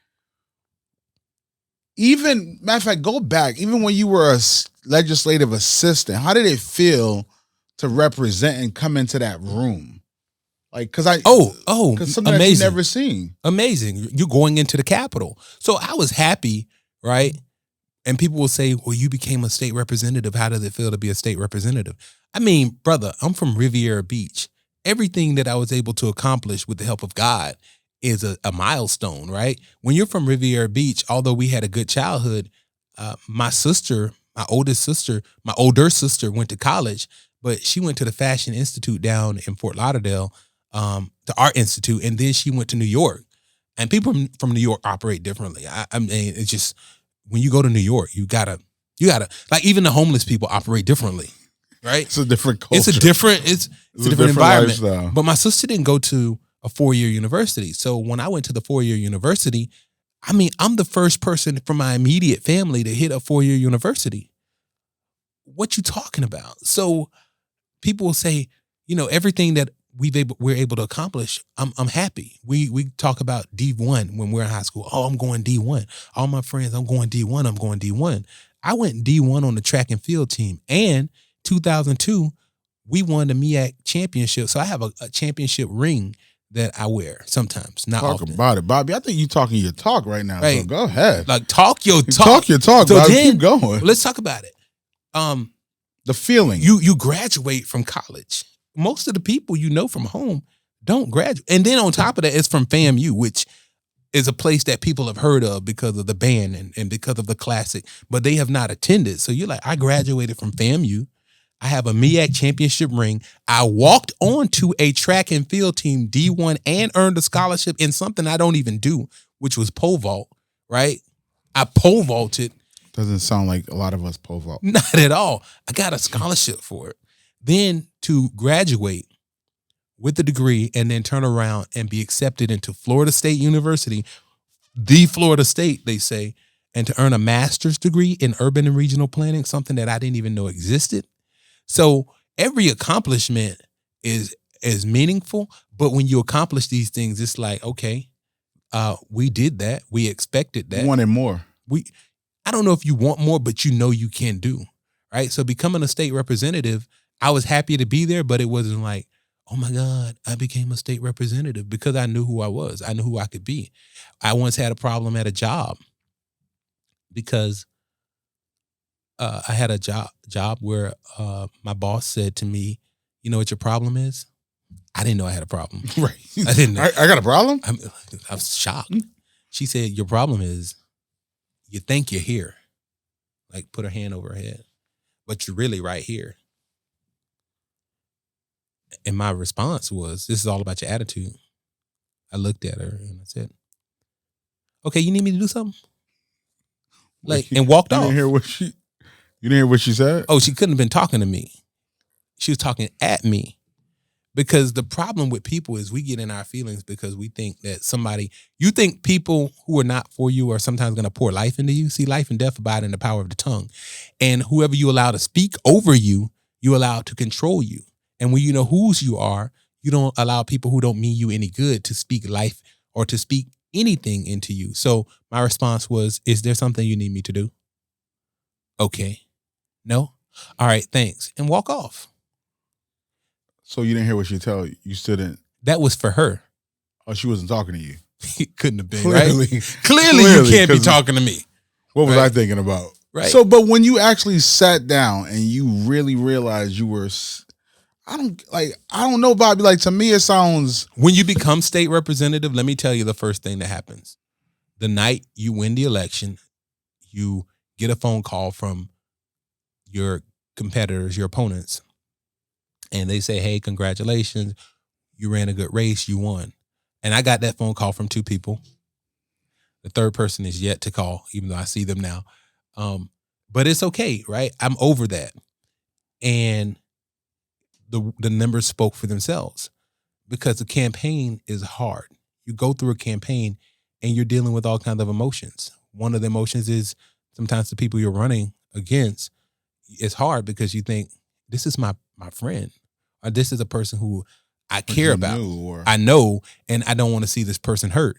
Speaker 2: Even, matter of fact, go back, even when you were a legislative assistant, how did it feel to represent and come into that room? Like, because something that you've never seen.
Speaker 1: Amazing. You're going into the Capitol. So I was happy, right? And people will say, "Well, you became a state representative. How does it feel to be a state representative?" I mean, brother, I'm from Riviera Beach. Everything that I was able to accomplish with the help of God is a milestone, right? When you're from Riviera Beach, although we had a good childhood, my older sister went to college, but she went to the Fashion Institute down in Fort Lauderdale, the Art Institute, and then she went to New York. And people from New York operate differently. I mean, it's just, when you go to New York, you gotta, like, even the homeless people operate differently, right?
Speaker 2: It's a different culture.
Speaker 1: It's a different environment.
Speaker 2: Lifestyle.
Speaker 1: But my sister didn't go to a 4-year university. So when I went to the 4-year university, I mean, I'm the first person from my immediate family to hit a 4-year university. What you talking about? So people will say, everything that we're able to accomplish, I'm happy. We talk about D1 when we're in high school. "Oh, I'm going D1. All my friends, I'm going D1. I'm going D1. I went D1 on the track and field team. And 2002, we won the MEAC championship. So I have a championship ring that I wear sometimes, not often.
Speaker 2: Talk about it, Bobby. I think you're talking your talk right now.
Speaker 1: Right.
Speaker 2: So go ahead.
Speaker 1: Like, talk your talk.
Speaker 2: Talk your talk,
Speaker 1: So
Speaker 2: Bobby.
Speaker 1: then,
Speaker 2: Keep going.
Speaker 1: let's talk about it.
Speaker 2: The feeling.
Speaker 1: You graduate from college. Most of the people from home, don't graduate. And then on top of that, it's from FAMU, which is a place that people have heard of because of the band and because of the classic, but they have not attended. So you're like, I graduated from FAMU. I have a MEAC championship ring. I walked on to a track and field team D1 and earned a scholarship in something I don't even do, which was pole vault, right? I pole vaulted.
Speaker 2: Doesn't sound like a lot of us pole vault.
Speaker 1: Not at all. I got a scholarship for it. Then to graduate with a degree and then turn around and be accepted into Florida State University, the Florida State, they say, and to earn a master's degree in urban and regional planning, something that I didn't even know existed. So every accomplishment is meaningful, but when you accomplish these things, it's like, okay, we did that. We expected that.
Speaker 2: We wanted more.
Speaker 1: I don't know if you want more, but you know you can do, right? So becoming a state representative, I was happy to be there, but it wasn't like, oh my God, I became a state representative, because I knew who I was. I knew who I could be. I once had a problem at a job because I had a job where my boss said to me, you know what your problem is? I didn't know I had a problem.
Speaker 2: Right.
Speaker 1: I didn't know.
Speaker 2: I got a problem?
Speaker 1: I was shocked. She said, your problem is you think you're here. Like, put her hand over her head. But you're really right here. And my response was, this is all about your attitude. I looked at her and I said, okay, you need me to do something? Like, and walked off.
Speaker 2: You didn't hear what she said?
Speaker 1: Oh, she couldn't have been talking to me. She was talking at me. Because the problem with people is we get in our feelings because we think that you think people who are not for you are sometimes going to pour life into you. See, life and death abide in the power of the tongue. And whoever you allow to speak over you, you allow to control you. And when you know whose you are, you don't allow people who don't mean you any good to speak life or to speak anything into you. So my response was, is there something you need me to do? Okay. No? All right, thanks. And walk off.
Speaker 2: So you didn't hear what she told you? You still didn't?
Speaker 1: That was for her.
Speaker 2: Oh, she wasn't talking to you?
Speaker 1: It couldn't have been,
Speaker 2: Clearly.
Speaker 1: Right? Clearly you can't be talking to me.
Speaker 2: What was
Speaker 1: right?
Speaker 2: I thinking about?
Speaker 1: Right.
Speaker 2: So, but when you actually sat down and you really realized you were, I don't know, Bobby. Like, to me, it sounds.
Speaker 1: When you become state representative, let me tell you the first thing that happens. The night you win the election, you get a phone call from your competitors, your opponents, and they say, hey, congratulations. You ran a good race. You won. And I got that phone call from two people. The third person is yet to call, even though I see them now. But it's okay, right? I'm over that. And the numbers spoke for themselves, because the campaign is hard. You go through a campaign and you're dealing with all kinds of emotions. One of the emotions is sometimes the people you're running against, it's hard because you think, this is my friend, or this is a person who I care about. I know, and I don't want to see this person hurt.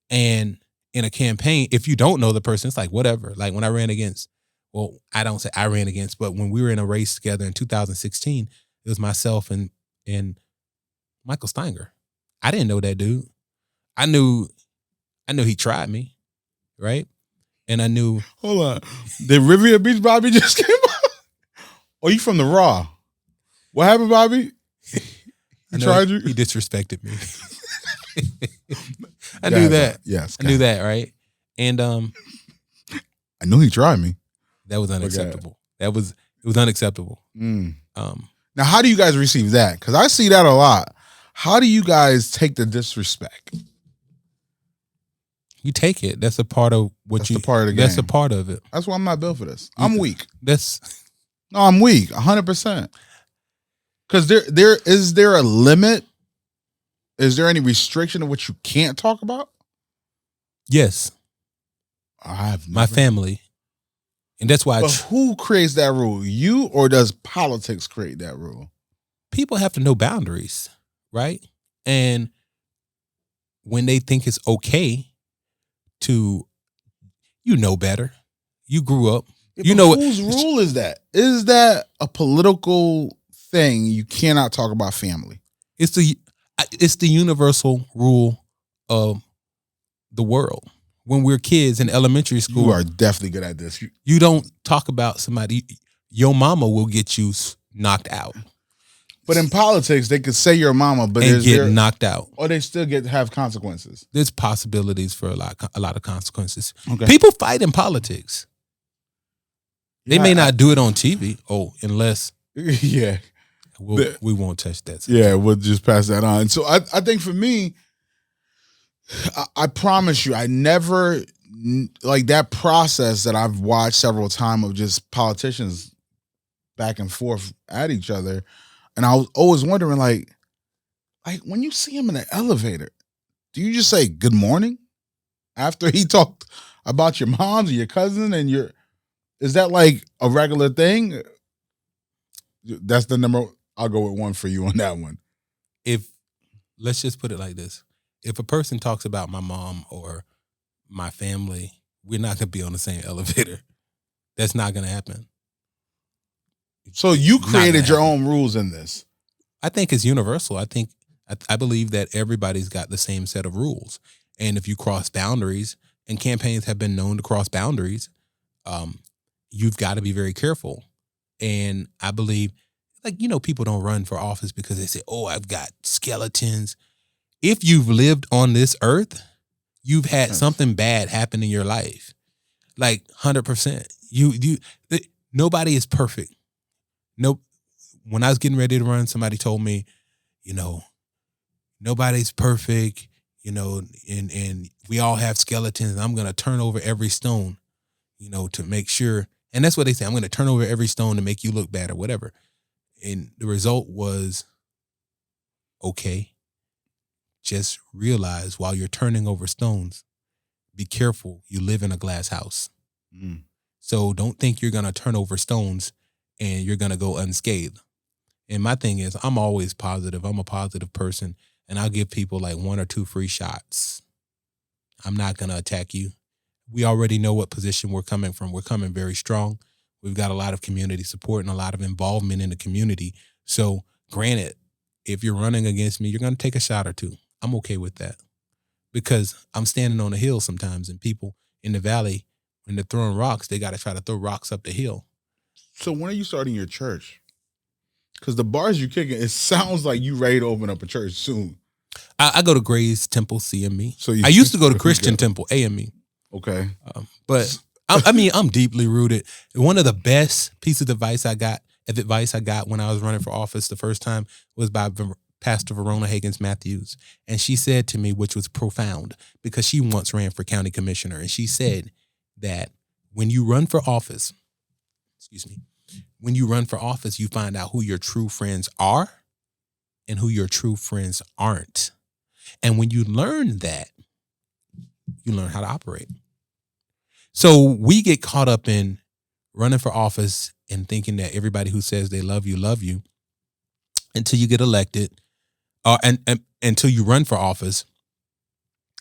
Speaker 1: And in a campaign, if you don't know the person, it's like, whatever. Like when I ran against, well, I don't say I ran against, but when we were in a race together in 2016, it was myself and Michael Steiger. I didn't know that dude. I knew he tried me, right? And I knew.
Speaker 2: Hold on. The Riviera Beach Bobby just came out? Oh, you from the Raw? What happened, Bobby? He tried you?
Speaker 1: He disrespected me. I knew that.
Speaker 2: Yes.
Speaker 1: I knew that, right? And
Speaker 2: I knew he tried me.
Speaker 1: That was unacceptable. It was unacceptable.
Speaker 2: Now, how do you guys receive that? Because I see that a lot. How do you guys take the disrespect?
Speaker 1: You take it. That's a part of
Speaker 2: That's a part of the game.
Speaker 1: That's a part of it.
Speaker 2: That's why I'm not built for this. I'm weak.
Speaker 1: No,
Speaker 2: I'm weak, 100%. Because is there a limit? Is there any restriction of what you can't talk about?
Speaker 1: Yes. My family. And that's why.
Speaker 2: But who creates that rule? You, or does politics create that rule?
Speaker 1: People have to know boundaries, right? And when they think it's okay to, better. You grew up.
Speaker 2: Yeah, whose rule is that? Is that a political thing? You cannot talk about family.
Speaker 1: It's the universal rule of the world. When we're kids in elementary school,
Speaker 2: you are definitely good at this.
Speaker 1: You don't talk about somebody. Your mama will get you knocked out.
Speaker 2: But in politics, they could say your mama, but
Speaker 1: and get knocked out,
Speaker 2: or they still have consequences.
Speaker 1: There's possibilities for a lot of consequences.
Speaker 2: Okay.
Speaker 1: People fight in politics. They may not do it on TV. Unless
Speaker 2: yeah,
Speaker 1: we won't touch that.
Speaker 2: Yeah, we'll just pass that on. So I think for me, I promise you, I never like that process that I've watched several times of just politicians back and forth at each other. And I was always wondering, like when you see him in the elevator, do you just say good morning after he talked about your moms or your cousin and is that like a regular thing? That's the number. I'll go with one for you on that one.
Speaker 1: Let's just put it like this. If a person talks about my mom or my family, we're not going to be on the same elevator. That's not going to happen.
Speaker 2: So you created your own rules in this.
Speaker 1: I think it's universal. I believe that everybody's got the same set of rules. And if you cross boundaries, and campaigns have been known to cross boundaries, you've got to be very careful. And I believe, people don't run for office because they say, I've got skeletons. If you've lived on this earth, you've had something bad happen in your life. Like 100%. Nobody is perfect. Nope. When I was getting ready to run, somebody told me, nobody's perfect, and we all have skeletons. And I'm going to turn over every stone, to make sure. And that's what they say. I'm going to turn over every stone to make you look bad or whatever. And the result was, okay, just realize while you're turning over stones, be careful. You live in a glass house. Mm. So don't think you're going to turn over stones and you're going to go unscathed. And my thing is, I'm always positive. I'm a positive person. And I'll give people like 1 or 2 free shots. I'm not going to attack you. We already know what position we're coming from. We're coming very strong. We've got a lot of community support and a lot of involvement in the community. So granted, if you're running against me, you're going to take a shot or 2. I'm okay with that because I'm standing on a hill sometimes and people in the valley, when they're throwing rocks, they got to try to throw rocks up the hill.
Speaker 2: So when are you starting your church? Because the bars you kicking, it sounds like you ready to open up a church soon.
Speaker 1: I go to Grace Temple, CME. So I used to go to Christian Temple, AME.
Speaker 2: Okay.
Speaker 1: But I'm deeply rooted. One of the best pieces of advice I got when I was running for office the first time was by Pastor Verona Higgins Matthews. And she said to me, which was profound, because she once ran for county commissioner. And she said that when you run for office, you find out who your true friends are and who your true friends aren't. And when you learn that, you learn how to operate. So we get caught up in running for office and thinking that everybody who says they love you until you get elected, and until you run for office.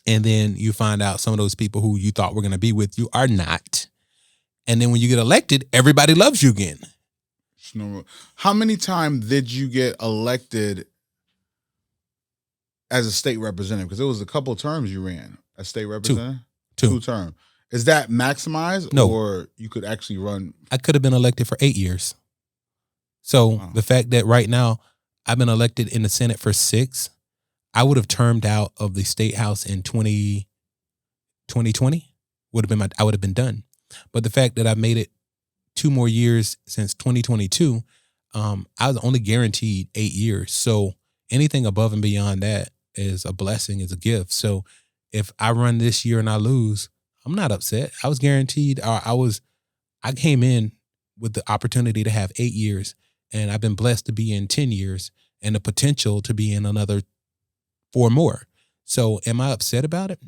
Speaker 1: And then you find out some of those people who you thought were going to be with you are not. And then when you get elected, everybody loves you again.
Speaker 2: How many times did you get elected as a state representative? Because it was a couple of terms you ran as state representative.
Speaker 1: Two
Speaker 2: terms. Is that maximized?
Speaker 1: No.
Speaker 2: Or you could actually run?
Speaker 1: I could have been elected for 8 years. So The fact that right now I've been elected in the Senate for 6, I would have termed out of the state house in 2020 I would have been done. But the fact that I made it 2 more years since 2022, I was only guaranteed 8 years. So anything above and beyond that is a blessing, is a gift. So if I run this year and I lose, I'm not upset. I was guaranteed, I came in with the opportunity to have 8 years, and I've been blessed to be in 10 years and the potential to be in another 4 more. So am I upset about it?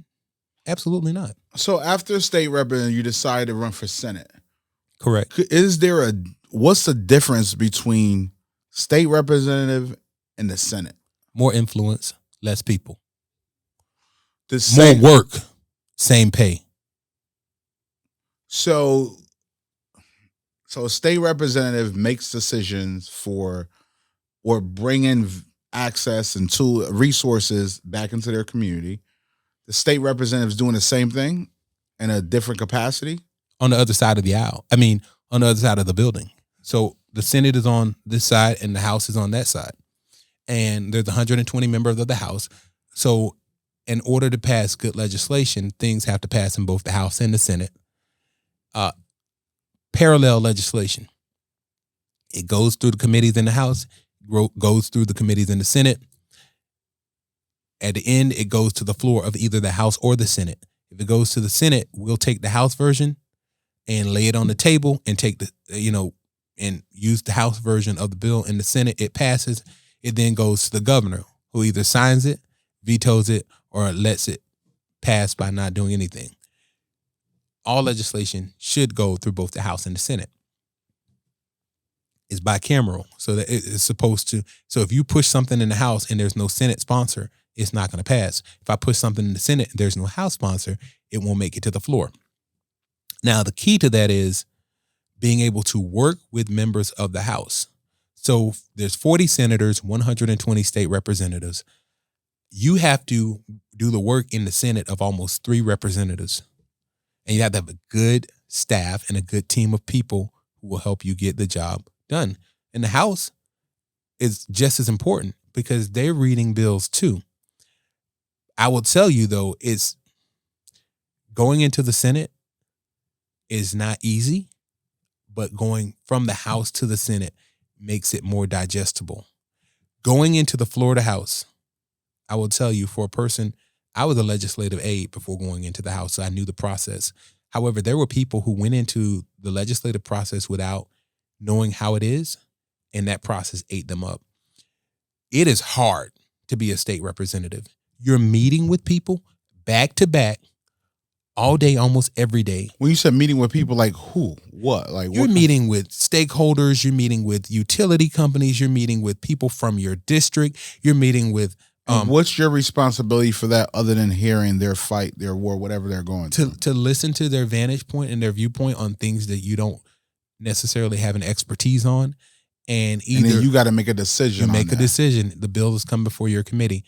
Speaker 1: Absolutely not.
Speaker 2: So after state representative, you decided to run for Senate.
Speaker 1: Correct.
Speaker 2: What's the difference between state representative and the Senate?
Speaker 1: More influence, less people.
Speaker 2: More
Speaker 1: work, same pay.
Speaker 2: So a state representative makes decisions for or bring in access and resources back into their community. The state representative is doing the same thing in a different capacity.
Speaker 1: On the other side of the aisle. On the other side of the building. So the Senate is on this side and the House is on that side. and there's 120 members of the House. So in order to pass good legislation, things have to pass in both the House and the Senate. Parallel legislation. It goes through the committees in the House, goes through the committees in the Senate. At the end, it goes to the floor of either the House or the Senate. If it goes to the Senate, we'll take the House version and lay it on the table and take and use the House version of the bill. In the Senate, it passes. It then goes to the governor, who either signs it, vetoes it, or lets it pass by not doing anything. All legislation should go through both the House and the Senate. It's bicameral, so that it's supposed to. So if you push something in the House and there's no Senate sponsor, it's not going to pass. If I push something in the Senate and there's no House sponsor, it won't make it to the floor. Now, the key to that is being able to work with members of the House. So there's 40 senators, 120 state representatives. You have to do the work in the Senate of almost 3 representatives. And you have to have a good staff and a good team of people who will help you get the job done. And the House is just as important because they're reading bills too. I will tell you, though, it's going into the Senate is not easy, but going from the House to the Senate makes it more digestible. Going into the Florida House, I will tell you, for a person, I was a legislative aide before going into the House, so I knew the process. However, there were people who went into the legislative process without knowing how it is, and that process ate them up. It is hard to be a state representative. You're meeting with people back to back all day, almost every day.
Speaker 2: When you said meeting with people, like who? What? Like
Speaker 1: you're meeting with stakeholders, you're meeting with utility companies, you're meeting with people from your district, you're meeting with
Speaker 2: what's your responsibility for that other than hearing their fight, their war, whatever they're going through?
Speaker 1: To listen to their vantage point and their viewpoint on things that you don't necessarily have an expertise on. And
Speaker 2: then you got to make a decision.
Speaker 1: You make a decision. The bill is come before your committee.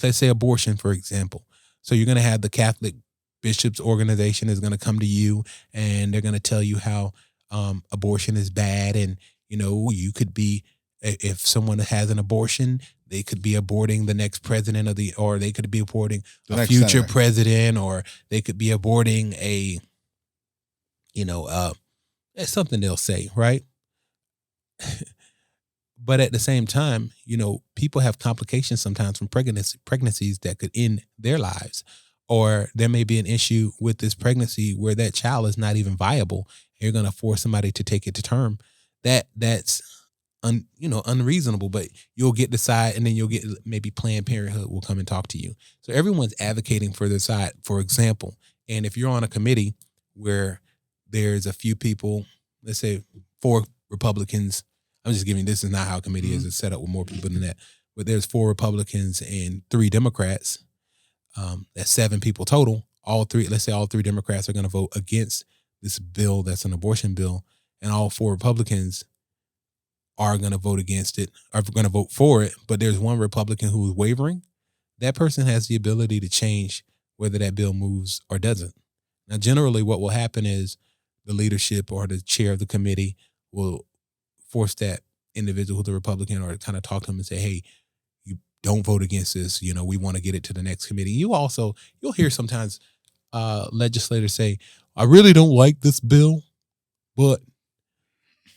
Speaker 1: Let's say abortion, for example. So you're going to have the Catholic Bishops Organization is going to come to you and they're going to tell you how abortion is bad. And, you could be, if someone has an abortion, they could be aborting the next president or they could be aborting a future senator. President, or they could be aborting that's something they'll say, right? But at the same time, people have complications sometimes from pregnancies that could end their lives. Or there may be an issue with this pregnancy where that child is not even viable. You're going to force somebody to take it to term. That's unreasonable, but you'll get the side, and then you'll get maybe Planned Parenthood will come and talk to you. So everyone's advocating for their side, for example. And if you're on a committee where there's a few people, let's say 4 Republicans, I'm just giving, this is not how a committee is. It's set up with more people than that. But there's 4 Republicans and 3 Democrats. That's 7 people total. Let's say all 3 Democrats are going to vote against this bill that's an abortion bill, and all 4 Republicans are going to vote against it, are going to vote for it, but there's 1 Republican who is wavering. That person has the ability to change whether that bill moves or doesn't. Now, generally what will happen is the leadership or the chair of the committee will force that individual who's a Republican, or kind of talk to them and say, hey, you don't vote against this. We want to get it to the next committee. You'll hear sometimes legislators say, I really don't like this bill, but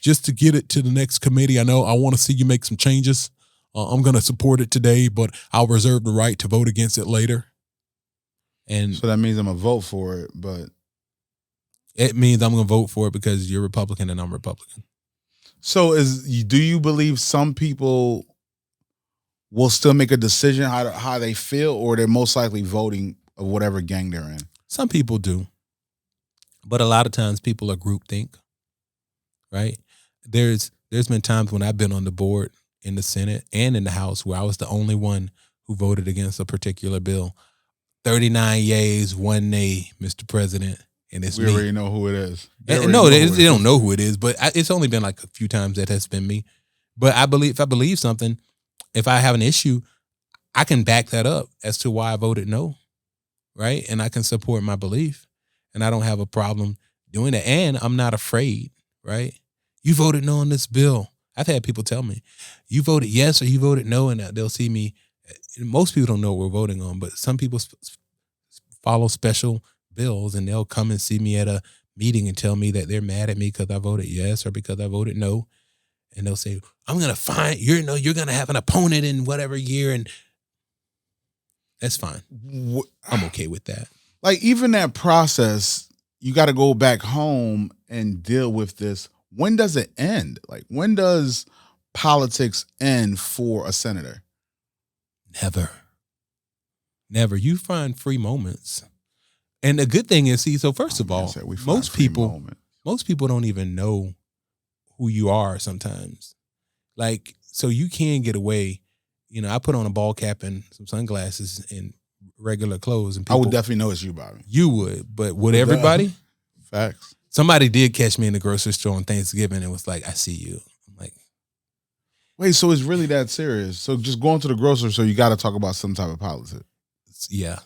Speaker 1: just to get it to the next committee, I want to see you make some changes. I'm going to support it today, but I'll reserve the right to vote against it later. And
Speaker 2: so that means I'm going to vote for it, but
Speaker 1: it means I'm going to vote for it because you're Republican and I'm Republican.
Speaker 2: So do you believe some people will still make a decision how they feel, or they're most likely voting of whatever gang they're in?
Speaker 1: Some people do. But a lot of times people are groupthink, right? There's been times when I've been on the board in the Senate and in the House where I was the only one who voted against a particular bill. 39 yeas, 1 nay, Mr. President. And it's me.
Speaker 2: We already know who it is.
Speaker 1: They don't know who it is, but it's only been like a few times that has been me. But if I believe something, if I have an issue, I can back that up as to why I voted no, right? And I can support my belief, and I don't have a problem doing that. And I'm not afraid, right? You voted no on this bill. I've had people tell me, you voted yes or you voted no, and they'll see me. Most people don't know what we're voting on, but some people follow special bills, and they'll come and see me at a meeting and tell me that they're mad at me because I voted yes or because I voted no. And they'll say, I'm going to find, you're going to have an opponent in whatever year. And that's fine. I'm okay with that.
Speaker 2: Like, even that process, you got to go back home and deal with this. When does it end? Like, when does politics end for a senator?
Speaker 1: Never. You find free moments. And the good thing is, see, so first of all, most people don't even know who you are sometimes. Like, so you can get away. You know, I put on a ball cap and some sunglasses and regular clothes, and people,
Speaker 2: I would definitely know it's you, Bobby.
Speaker 1: You would, but would everybody?
Speaker 2: Facts.
Speaker 1: Somebody did catch me in the grocery store on Thanksgiving and was like, I see you. I'm like,
Speaker 2: wait, so it's really that serious? So just going to the grocery store, you got to talk about some type of politics.
Speaker 1: Yeah.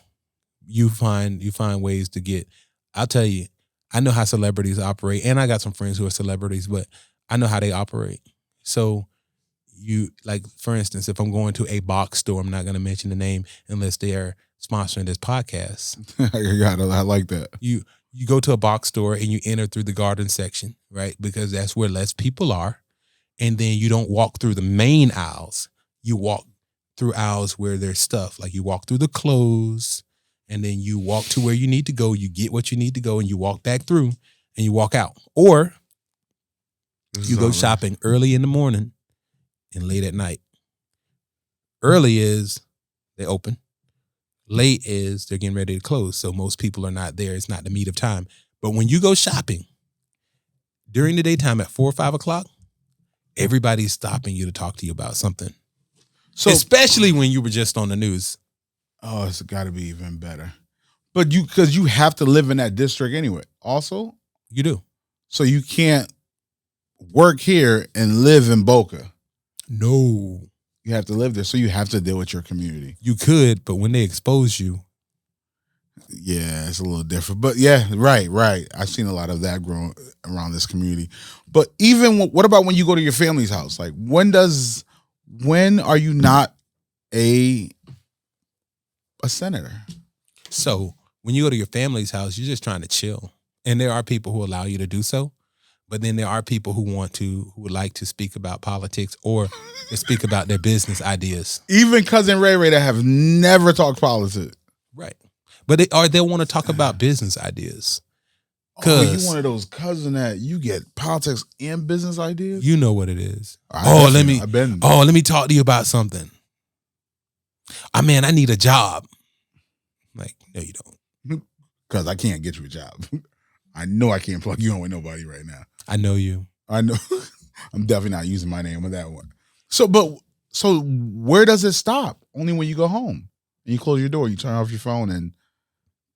Speaker 1: You find ways to get, I'll tell you, I know how celebrities operate, and I got some friends who are celebrities, but I know how they operate. So you, like, for instance, if I'm going to a box store, I'm not going to mention the name unless they are sponsoring this podcast.
Speaker 2: I like that.
Speaker 1: You go to a box store and you enter through the garden section, right? Because that's where less people are. And then you don't walk through the main aisles. You walk through aisles where there's stuff. Like, you walk through the clothes, and then you walk to where you need to go. You get what you need to go, and you walk back through, and you walk out. Or you go shopping early in the morning and late at night. Early is they open. Late is they're getting ready to close. So most people are not there. It's not the meat of time. But when you go shopping during the daytime at 4 or 5 o'clock, everybody's stopping you to talk to you about something. So, especially when you were just on the news.
Speaker 2: Oh, it's got to be even better. But because you have to live in that district anyway. Also,
Speaker 1: you do.
Speaker 2: So you can't work here and live in Boca.
Speaker 1: No.
Speaker 2: You have to live there, so you have to deal with your community.
Speaker 1: You could, but when they expose you.
Speaker 2: Yeah, it's a little different. But yeah, right. I've seen a lot of that growing around this community. But even, what about when you go to your family's house? Like, when are you not a senator?
Speaker 1: So when you go to your family's house, you're just trying to chill. And there are people who allow you to do so. But then there are people who would like to speak about politics or speak about their business ideas.
Speaker 2: Even Cousin Ray that have never talked politics.
Speaker 1: Right. But they'll want to talk about business ideas.
Speaker 2: Oh, you one of those cousins that you get politics and business ideas?
Speaker 1: You know what it is. Let me talk to you about something. I need a job. Like, no, you don't.
Speaker 2: Because I can't get you a job. I know I can't plug you in with nobody right now.
Speaker 1: I know you.
Speaker 2: I know. I'm definitely not using my name on that one. So where does it stop? Only when you go home and you close your door, you turn off your phone, and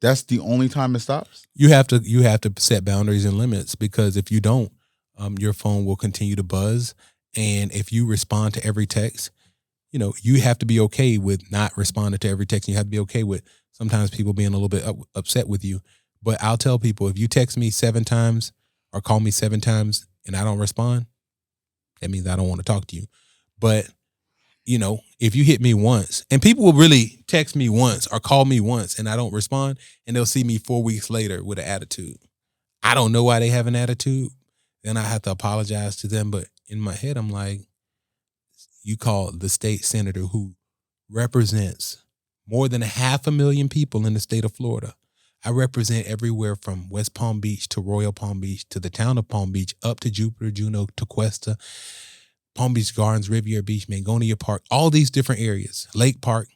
Speaker 2: that's the only time it stops?
Speaker 1: You have to set boundaries and limits, because if you don't, your phone will continue to buzz. And if you respond to every text, you have to be okay with not responding to every text. You have to be okay with sometimes people being a little bit upset with you. But I'll tell people, if you text me 7 times or call me 7 times and I don't respond, that means I don't want to talk to you. But, if you hit me once, and people will really text me once or call me once and I don't respond, and they'll see me 4 weeks later with an attitude. I don't know why they have an attitude. Then I have to apologize to them. But in my head, I'm like, you call the state senator who represents more than 500,000 people in the state of Florida. I represent everywhere from West Palm Beach to Royal Palm Beach to the town of Palm Beach, up to Jupiter, Juno, to Cuesta, Palm Beach Gardens, Riviera Beach, Mangonia Park, all these different areas, Lake Park,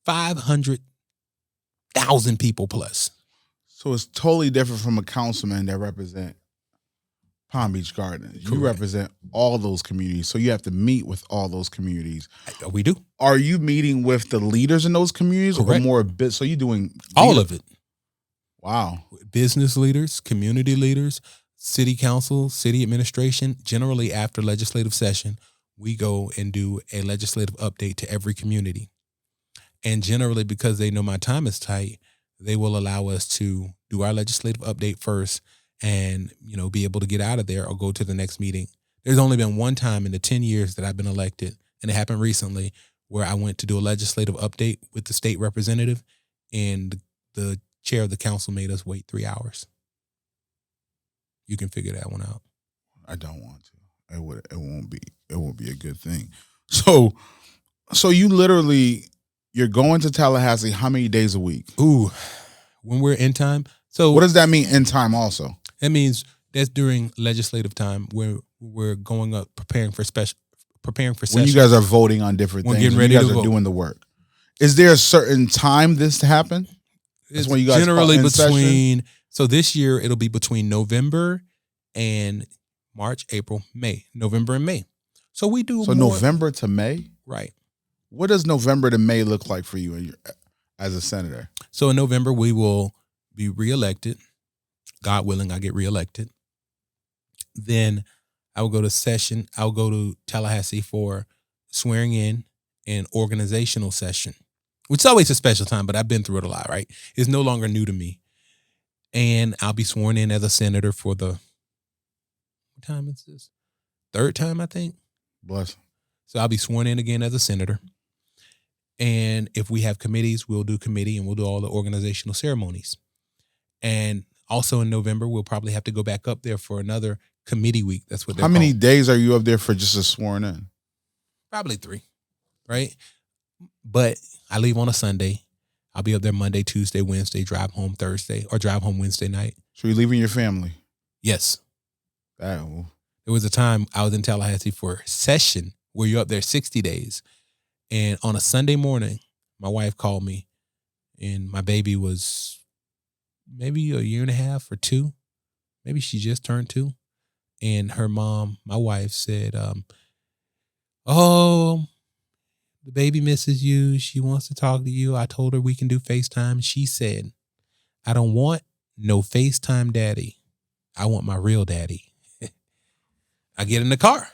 Speaker 1: 500,000 people plus.
Speaker 2: So it's totally different from a councilman that represent Palm Beach Gardens. You represent all those communities, so you have to meet with all those communities.
Speaker 1: We do.
Speaker 2: Are you meeting with the leaders in those communities?
Speaker 1: Correct.
Speaker 2: Or more bit? So you're doing
Speaker 1: all of it.
Speaker 2: Wow.
Speaker 1: Business leaders, community leaders, city council, city administration. Generally, after legislative session, we go and do a legislative update to every community. And generally, because they know my time is tight, they will allow us to do our legislative update first and, be able to get out of there or go to the next meeting. There's only been one time in the 10 years that I've been elected, and it happened recently, where I went to do a legislative update with the state representative, and the chair of the council made us wait 3 hours. You can figure that one out.
Speaker 2: I don't want to. It won't be a good thing. So you're going to Tallahassee how many days a week?
Speaker 1: Ooh, when we're in time. So
Speaker 2: what does that mean in time also?
Speaker 1: That means that's during legislative time where we're going up preparing for sessions.
Speaker 2: When you guys are voting on different things,
Speaker 1: getting ready
Speaker 2: you guys
Speaker 1: to
Speaker 2: are
Speaker 1: vote.
Speaker 2: doing the work. Is there a certain time this to happen?
Speaker 1: It's
Speaker 2: when you guys
Speaker 1: generally
Speaker 2: between.
Speaker 1: So this year it'll be between November and March, April, May. November and May. So we do.
Speaker 2: So November to May,
Speaker 1: right?
Speaker 2: What does November to May look like for you as a senator?
Speaker 1: So in November we will be reelected. God willing, I get reelected. Then I will go to session. I'll go to Tallahassee for swearing in and organizational session, which is always a special time, but I've been through it a lot, right? It's no longer new to me. And I'll be sworn in as a senator for what time is this? Third time, I think.
Speaker 2: Bless.
Speaker 1: So I'll be sworn in again as a senator. And if we have committees, we'll do committee and we'll do all the organizational ceremonies. And also in November, we'll probably have to go back up there for another committee week. That's what they're
Speaker 2: How many
Speaker 1: called.
Speaker 2: days are you up there for just a sworn in?
Speaker 1: Probably 3, right? But I leave on a Sunday. I'll be up there Monday, Tuesday, Wednesday, drive home Thursday, or drive home Wednesday night.
Speaker 2: So you're leaving your family?
Speaker 1: Yes.
Speaker 2: Oh.
Speaker 1: There was a time I was in Tallahassee for a session where you're up there 60 days. And on a Sunday morning, my wife called me, and my baby was maybe a year and a half or 2. Maybe she just turned 2. And her mom, my wife, said, oh, the baby misses you. She wants to talk to you. I told her we can do FaceTime. She said, I don't want no FaceTime daddy. I want my real daddy. I get in the car.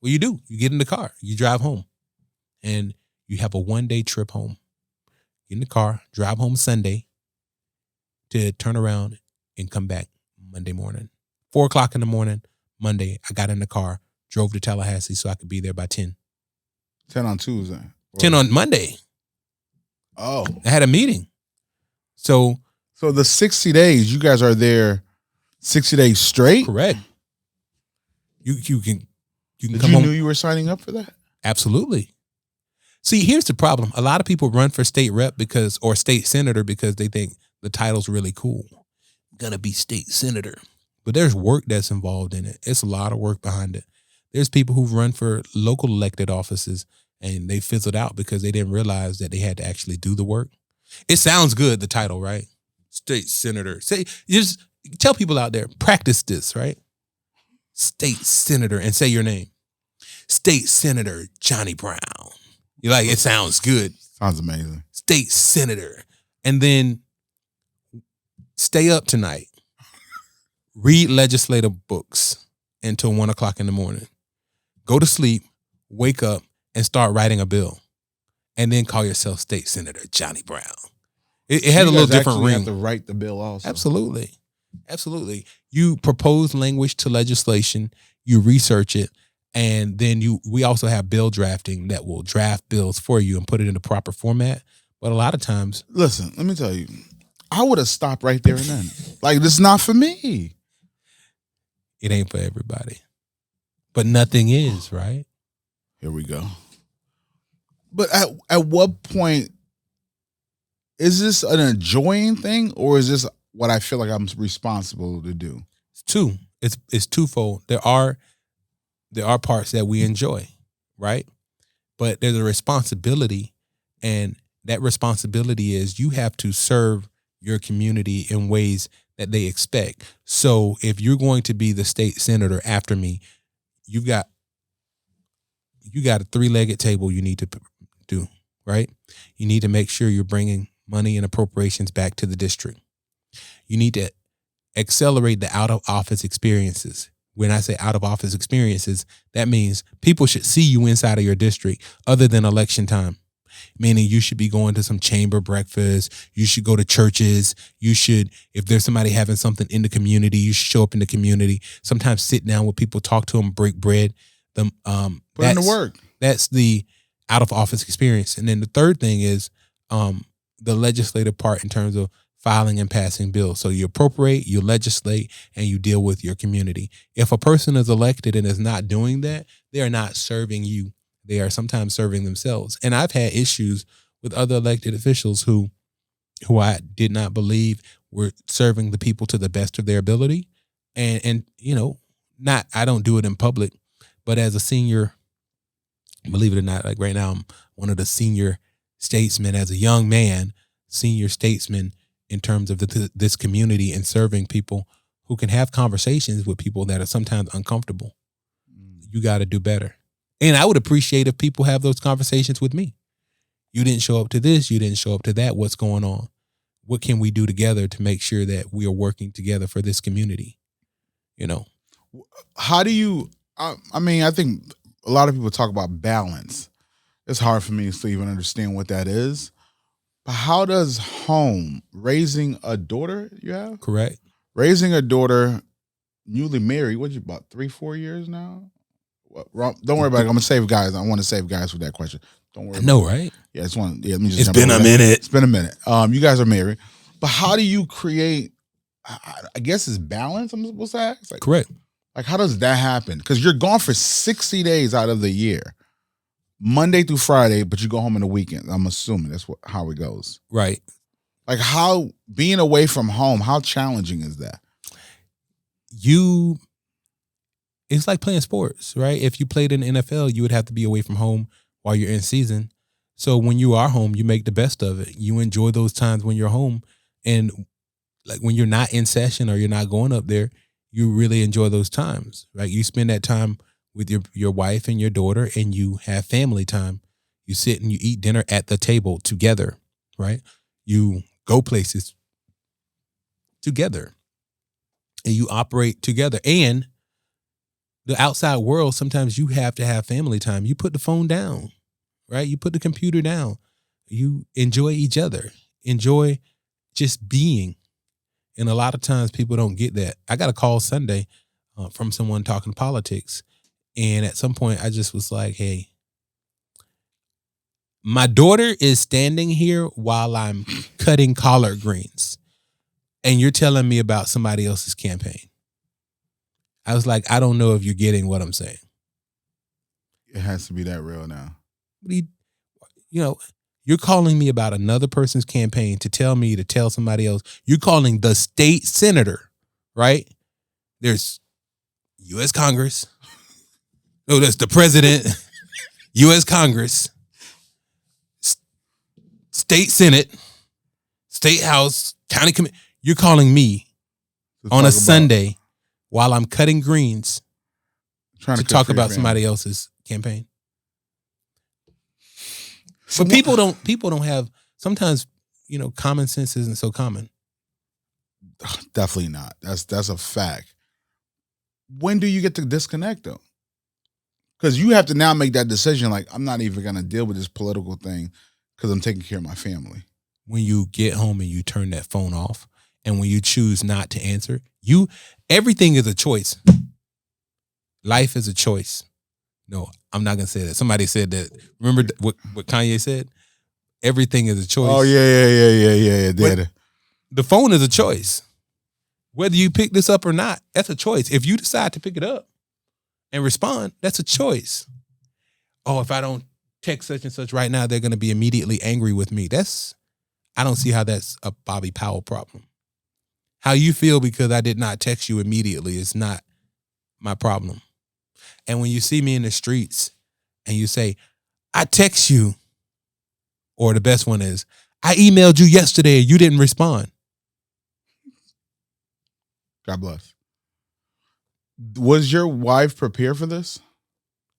Speaker 1: What you do? You get in the car. You drive home. And you have a 1-day trip home. Get in the car, drive home Sunday to turn around and come back Monday morning. 4:00 in the morning, Monday, I got in the car, drove to Tallahassee so I could be there by 10.
Speaker 2: 10 on Tuesday.
Speaker 1: 10 on Monday.
Speaker 2: Oh.
Speaker 1: I had a meeting. So
Speaker 2: the 60 days, you guys are there 60 days straight?
Speaker 1: Correct. You can
Speaker 2: Did
Speaker 1: come
Speaker 2: you
Speaker 1: home.
Speaker 2: knew you were signing up for that?
Speaker 1: Absolutely. See, here's the problem. A lot of people run for state rep or state senator because they think the title's really cool. I'm gonna be state senator. But there's work that's involved in it. It's a lot of work behind it. There's people who've run for local elected offices and they fizzled out because they didn't realize that they had to actually do the work. It sounds good, the title, right? State senator. Just tell people out there, practice this, right? State senator, and say your name. State Senator Johnny Brown. You're like, it sounds good.
Speaker 2: Sounds amazing.
Speaker 1: State senator. And then stay up tonight. Read legislative books until 1:00 in the morning. Go to sleep, wake up, and start writing a bill. And then call yourself State Senator Johnny Brown. It has a little different ring.
Speaker 2: You have to write the bill also.
Speaker 1: Absolutely. Absolutely. You propose language to legislation, you research it, and then we also have bill drafting that will draft bills for you and put it in the proper format. But a lot of times,
Speaker 2: listen, let me tell you, I would have stopped right there and then. Like, this is not for me.
Speaker 1: It ain't for everybody. But nothing is, right?
Speaker 2: Here we go. But at what point, is this an enjoying thing, or is this what I feel like I'm responsible to do?
Speaker 1: It's twofold. There are parts that we enjoy, right? But there's a responsibility, and that responsibility is you have to serve your community in ways that they expect. So if you're going to be the state senator after me, you got a 3-legged table you need to do, right? You need to make sure you're bringing money and appropriations back to the district. You need to accelerate the out-of-office experiences. When I say out-of-office experiences, that means people should see you inside of your district other than election time. meaning you should be going to some chamber breakfast. You should go to churches. You should, if there's somebody having something in the community, you should show up in the community. Sometimes sit down with people, talk to them, break bread.
Speaker 2: Put in the work.
Speaker 1: That's the out of office experience. And then the third thing is the legislative part in terms of filing and passing bills. So you appropriate, you legislate, and you deal with your community. If a person is elected and is not doing that, they are not serving you. They are sometimes serving themselves. And I've had issues with other elected officials who I did not believe were serving the people to the best of their ability. And I don't do it in public, but as a senior, believe it or not, like right now, I'm one of the senior statesmen as a young man, senior statesman in terms of this community and serving people who can have conversations with people that are sometimes uncomfortable. You got to do better. And I would appreciate if people have those conversations with me. You didn't show up to this. You didn't show up to that. What's going on? What can we do together to make sure that we are working together for this community?
Speaker 2: How do you, I think a lot of people talk about balance. It's hard for me to even understand what that is. But how does raising a daughter you have?
Speaker 1: Correct.
Speaker 2: Raising a daughter, newly married, what you about 3-4 years now? Don't worry about it. I'm gonna save guys. I want to save guys with that question. Don't worry.
Speaker 1: I know, right?
Speaker 2: Yeah, let me just.
Speaker 1: It's been a minute.
Speaker 2: It's been a minute. You guys are married, but how do you create? I guess it's balance. I'm supposed to ask.
Speaker 1: Correct.
Speaker 2: Like, how does that happen? Because you're gone for 60 days out of the year, Monday through Friday, but you go home in the weekend. I'm assuming that's how it goes.
Speaker 1: Right.
Speaker 2: Like, how being away from home? How challenging is that?
Speaker 1: It's like playing sports, right? If you played in the NFL, you would have to be away from home while you're in season. So when you are home, you make the best of it. You enjoy those times when you're home. And like when you're not in session or you're not going up there, you really enjoy those times, right? You spend that time with your wife and your daughter and you have family time. You sit and you eat dinner at the table together, right? You go places together and you operate together. And the outside world, sometimes you have to have family time. You put the phone down, right? You put the computer down. You enjoy each other. Enjoy just being. And a lot of times people don't get that. I got a call Sunday from someone talking politics. And at some point I just was like, hey, my daughter is standing here while I'm cutting collard greens. And you're telling me about somebody else's campaign. I was like, I don't know if you're getting what I'm saying.
Speaker 2: It has to be that real now.
Speaker 1: You're calling me about another person's campaign to tell me to tell somebody else. You're calling the state senator, right? There's U.S. Congress. No, that's the president, U.S. Congress, state Senate, state House, county committee. You're calling me on a Sunday while I'm cutting greens to talk about somebody else's campaign. So people don't have, sometimes, common sense isn't so common.
Speaker 2: Definitely not. That's a fact. When do you get to disconnect though? Because you have to now make that decision. Like, I'm not even going to deal with this political thing because I'm taking care of my family.
Speaker 1: When you get home and you turn that phone off and when you choose not to answer, everything is a choice. Life is a choice. No, I'm not going to say that. Somebody said that. Remember what Kanye said? Everything is a choice.
Speaker 2: Oh, yeah.
Speaker 1: The phone is a choice. Whether you pick this up or not, that's a choice. If you decide to pick it up and respond, that's a choice. Oh, if I don't text such and such right now, they're going to be immediately angry with me. I don't see how that's a Bobby Powell problem. How you feel because I did not text you immediately is not my problem. And when you see me in the streets and you say, I text you, or the best one is, I emailed you yesterday and you didn't respond.
Speaker 2: God bless. Was your wife prepared for this?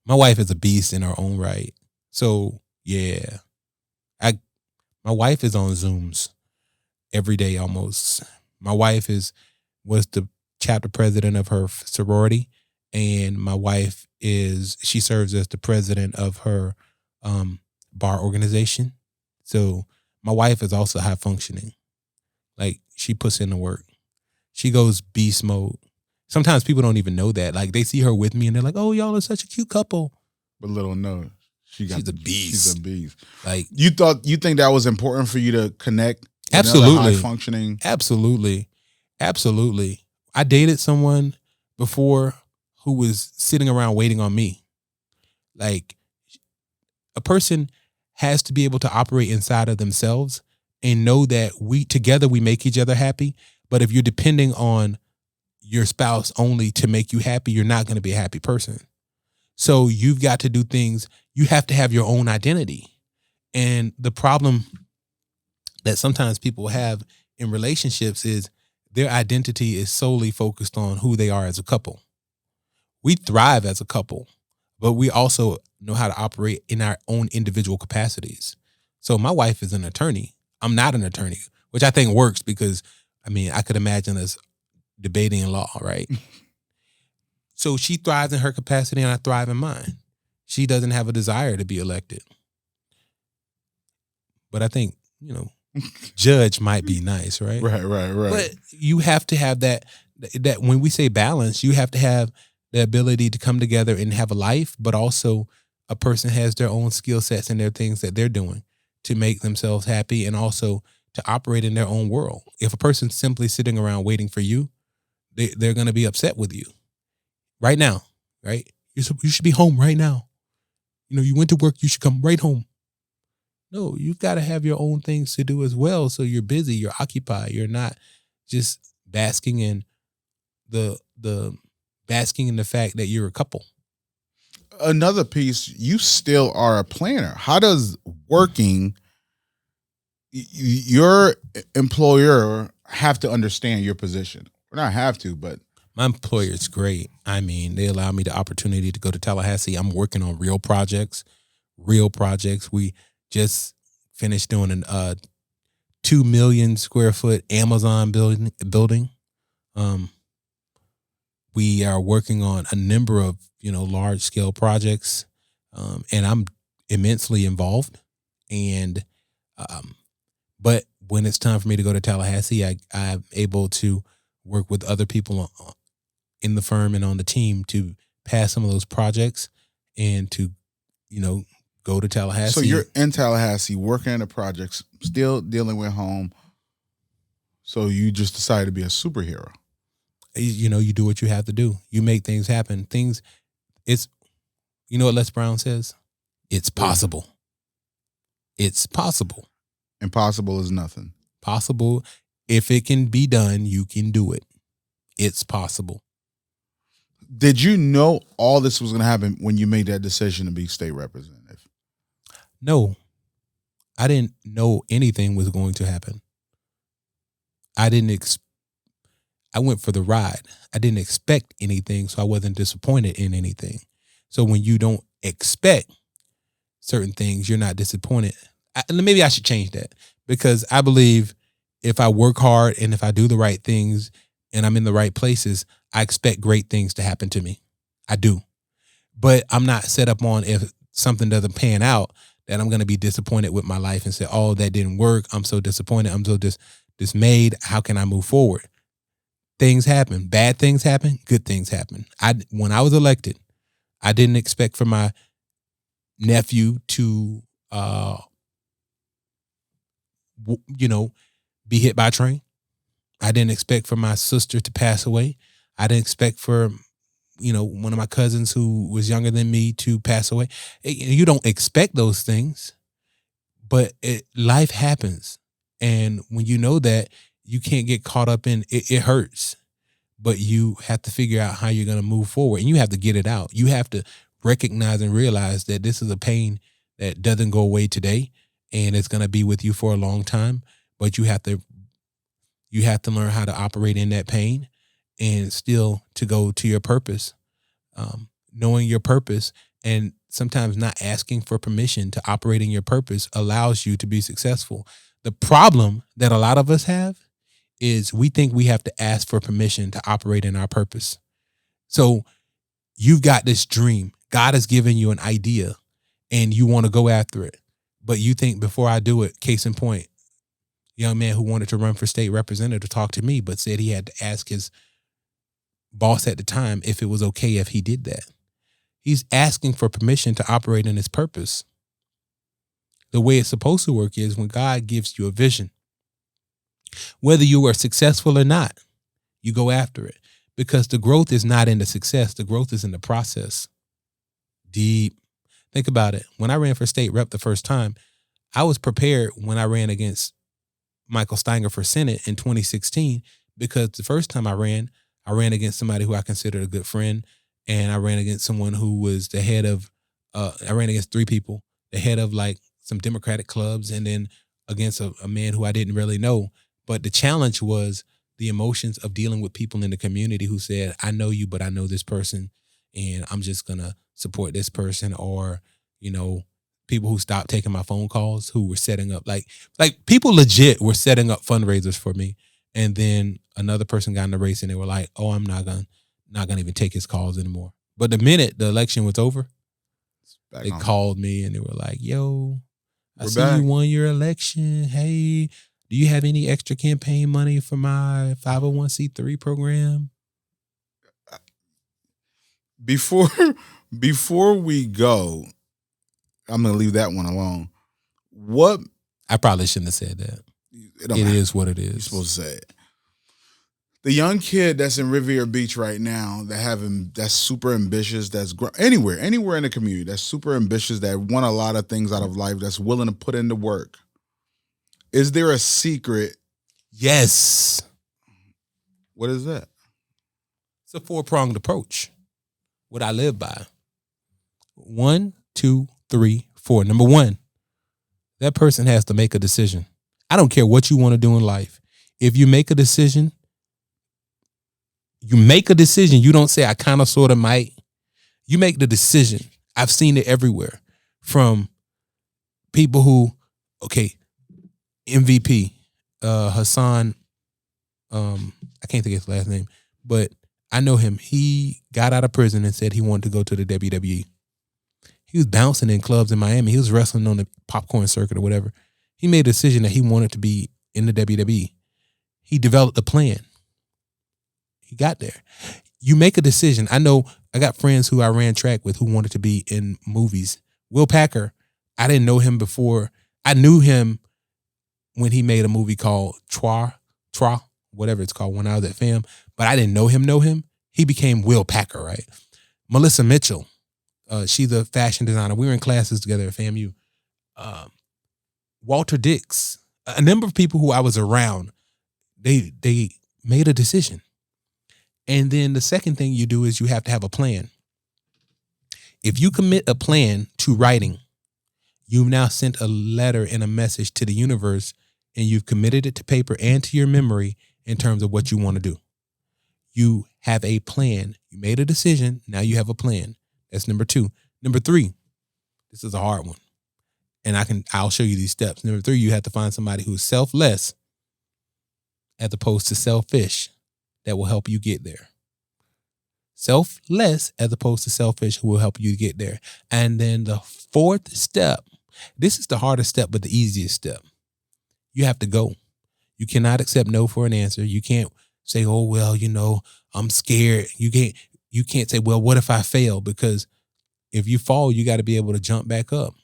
Speaker 1: My wife is a beast in her own right. So, yeah. My wife is on Zooms every day almost. My wife was the chapter president of her sorority, and my wife she serves as the president of her bar organization. So my wife is also high functioning. Like she puts in the work. She goes beast mode. Sometimes people don't even know that. Like they see her with me and they're like, "Oh, y'all are such a cute couple."
Speaker 2: But little no, she's a beast. She's a beast.
Speaker 1: Like
Speaker 2: you think that was important for you to connect?
Speaker 1: Absolutely,
Speaker 2: high functioning.
Speaker 1: Absolutely. I dated someone before who was sitting around waiting on me. Like a person has to be able to operate inside of themselves and know that we together we make each other happy. But if you're depending on your spouse only to make you happy, you're not going to be a happy person. So you've got to do things. You have to have your own identity. And the problem that sometimes people have in relationships is their identity is solely focused on who they are as a couple. We thrive as a couple, but we also know how to operate in our own individual capacities. So my wife is an attorney. I'm not an attorney, which I think works because, I mean, I could imagine us debating in law, right? So she thrives in her capacity and I thrive in mine. She doesn't have a desire to be elected. But I think, judge might be nice, right?
Speaker 2: Right.
Speaker 1: But you have to have that when we say balance, you have to have the ability to come together and have a life, but also a person has their own skill sets and their things that they're doing to make themselves happy and also to operate in their own world. If a person's simply sitting around waiting for you, they're going to be upset with you right now, right? You should be home right now. You went to work, you should come right home. No, you've got to have your own things to do as well. So you're busy, you're occupied. You're not just basking in the fact that you're a couple.
Speaker 2: Another piece, you still are a planner. How does working, your employer have to understand your position? Or not have to, but
Speaker 1: my employer is great. I mean, they allow me the opportunity to go to Tallahassee. I'm working on real projects. We just finished doing a 2 million square foot Amazon building. We are working on a number of large scale projects, and I'm immensely involved. And but when it's time for me to go to Tallahassee, I'm able to work with other people in the firm and on the team to pass some of those projects and to go to Tallahassee.
Speaker 2: So you're in Tallahassee working on the projects, still dealing with home. So you just decided to be a superhero.
Speaker 1: You do what you have to do. You make things happen. It's what Les Brown says? It's possible. It's possible.
Speaker 2: Impossible is nothing.
Speaker 1: Possible. If it can be done, you can do it. It's possible.
Speaker 2: Did you know all this was going to happen when you made that decision to be state representative?
Speaker 1: No, I didn't know anything was going to happen. I went for the ride. I didn't expect anything, so I wasn't disappointed in anything. So when you don't expect certain things, you're not disappointed. Maybe I should change that, because I believe if I work hard and if I do the right things and I'm in the right places, I expect great things to happen to me. I do. But I'm not set up on, if something doesn't pan out, that I'm going to be disappointed with my life and say, oh, that didn't work. I'm so disappointed. I'm so dismayed. How can I move forward? Things happen. Bad things happen. Good things happen. When I was elected, I didn't expect for my nephew to, be hit by a train. I didn't expect for my sister to pass away. I didn't expect for, one of my cousins who was younger than me to pass away. You don't expect those things, but life happens. And when you know that, you can't get caught up in it. It hurts, but you have to figure out how you're going to move forward, and you have to get it out. You have to recognize and realize that this is a pain that doesn't go away today, and it's going to be with you for a long time. But you have to learn how to operate in that pain and still to go to your purpose. Knowing your purpose and sometimes not asking for permission to operate in your purpose allows you to be successful. The problem that a lot of us have is we think we have to ask for permission to operate in our purpose. So you've got this dream. God has given you an idea and you want to go after it. But you think before I do it, case in point, young man who wanted to run for state representative talked to me, but said he had to ask his boss at the time if it was okay if he did that. He's asking for permission to operate in his purpose. The way it's supposed to work is when God gives you a vision, whether you are successful or not, you go after it, because the growth is not in the success. The growth is in the process. Deep. Think about it. When I ran for state rep the first time, I was prepared when I ran against Michael Steiner for Senate in 2016, because the first time I ran against somebody who I considered a good friend, and I ran against someone who was the head of, I ran against three people, the head of like some Democratic clubs, and then against a man who I didn't really know. But the challenge was the emotions of dealing with people in the community who said, I know you, but I know this person, and I'm just going to support this person. Or, you know, people who stopped taking my phone calls, who were setting up, like people legit were setting up fundraisers for me. And then another person got in the race and they were like, oh, I'm not going to even take his calls anymore. But the minute the election was over, they called me and they were like, yo, I see you won your election. Hey, do you have any extra campaign money for my 501c3 program?
Speaker 2: Before we go, I'm going to leave that one alone. What?
Speaker 1: I probably shouldn't have said that. It is what it is.
Speaker 2: You're supposed to say it. The young kid that's in Riviera Beach right now, that's super ambitious, that's anywhere in the community, that's super ambitious, that want a lot of things out of life, that's willing to put in the work. Is there a secret?
Speaker 1: Yes.
Speaker 2: What is that?
Speaker 1: It's a 4-pronged approach. What I live by. 1, 2, 3, 4. Number 1, that person has to make a decision. I don't care what you want to do in life. If you make a decision, you don't say, I kind of sort of might. You make the decision. I've seen it everywhere. From people who, okay, MVP, Hassan, I can't think of his last name, but I know him. He got out of prison and said he wanted to go to the WWE. He was bouncing in clubs in Miami. He was wrestling on the popcorn circuit or whatever. He made a decision that he wanted to be in the WWE. He developed a plan. He got there. You make a decision. I know I got friends who I ran track with who wanted to be in movies. Will Packer, I didn't know him before. I knew him when he made a movie called Trois, whatever it's called, when I was at FAM, but I didn't know him. He became Will Packer, right? Melissa Mitchell, she's a fashion designer. We were in classes together at FAMU. Walter Dix, a number of people who I was around, they made a decision. And then the second thing you do is you have to have a plan. If you commit a plan to writing, you've now sent a letter and a message to the universe, and you've committed it to paper and to your memory in terms of what you want to do. You have a plan. You made a decision. Now you have a plan. That's number 2. Number 3, this is a hard one. And I'll show you these steps. Number 3, you have to find somebody who's selfless as opposed to selfish that will help you get there. Selfless as opposed to selfish who will help you get there. And then the 4th step, this is the hardest step, but the easiest step. You have to go. You cannot accept no for an answer. You can't say, oh, well, I'm scared. You can't say, well, what if I fail? Because if you fall, you got to be able to jump back up.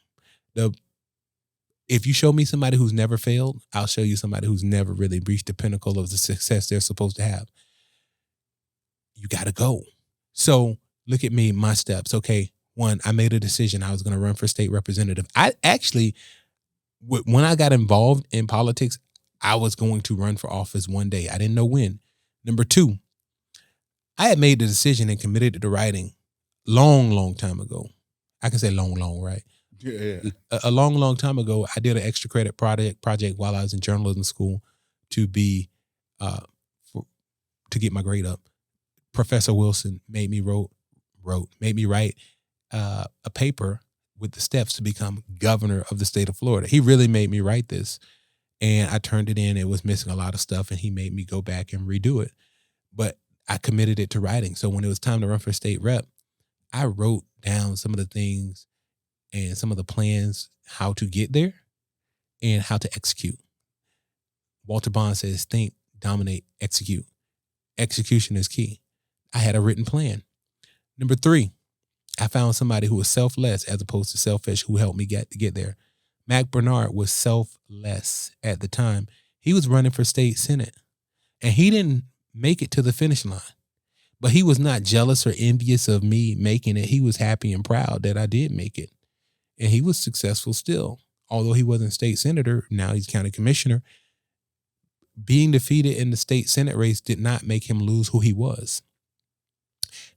Speaker 1: If you show me somebody who's never failed, I'll show you somebody who's never really reached the pinnacle of the success they're supposed to have. You got to go. So look at me, my steps. Okay, 1, I made a decision. I was going to run for state representative. I actually, when I got involved in politics, I was going to run for office one day. I didn't know when. Number 2, I had made the decision and committed to writing long time ago. I can say long, right?
Speaker 2: Yeah.
Speaker 1: A long time ago, I did an extra credit project while I was in journalism school to be, to get my grade up. Professor Wilson made me write a paper with the steps to become governor of the state of Florida. He really made me write this, and I turned it in. It was missing a lot of stuff, and he made me go back and redo it. But I committed it to writing. So when it was time to run for state rep, I wrote down some of the things and some of the plans, how to get there and how to execute. Walter Bond says, think, dominate, execute. Execution is key. I had a written plan. Number 3, I found somebody who was selfless as opposed to selfish who helped me get there. Mac Bernard was selfless at the time. He was running for state senate and he didn't make it to the finish line, but he was not jealous or envious of me making it. He was happy and proud that I did make it, and he was successful still. Although he wasn't state senator, now he's county commissioner. Being defeated in the state senate race did not make him lose who he was.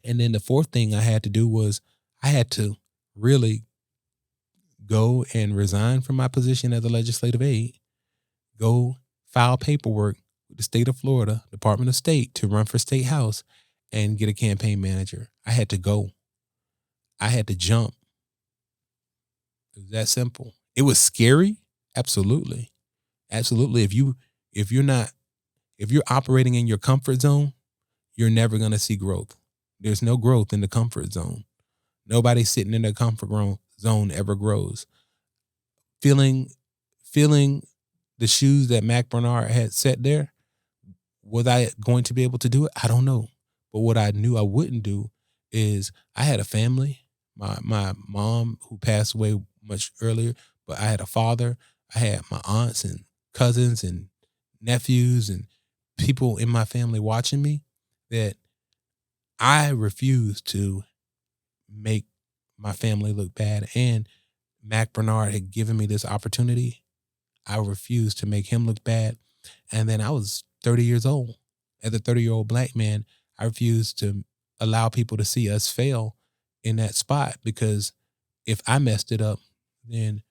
Speaker 1: And then the 4th thing I had to do was I had to really go and resign from my position as a legislative aide, go file paperwork with the state of Florida, Department of State, to run for state house and get a campaign manager. I had to go. I had to jump. It was that simple. It was scary. Absolutely. Absolutely. If you're operating in your comfort zone, you're never going to see growth. There's no growth in the comfort zone. Nobody sitting in their comfort zone ever grows. Feeling the shoes that Mac Bernard had set there, was I going to be able to do it? I don't know. But what I knew I wouldn't do is I had a family. My mom, who passed away much earlier, but I had a father. I had my aunts and cousins and nephews and people in my family watching me, that I refused to make my family look bad. And Mac Bernard had given me this opportunity. I refused to make him look bad. And then I was 30 years old. As a 30-year-old black man, I refused to allow people to see us fail in that spot, because if I messed it up, then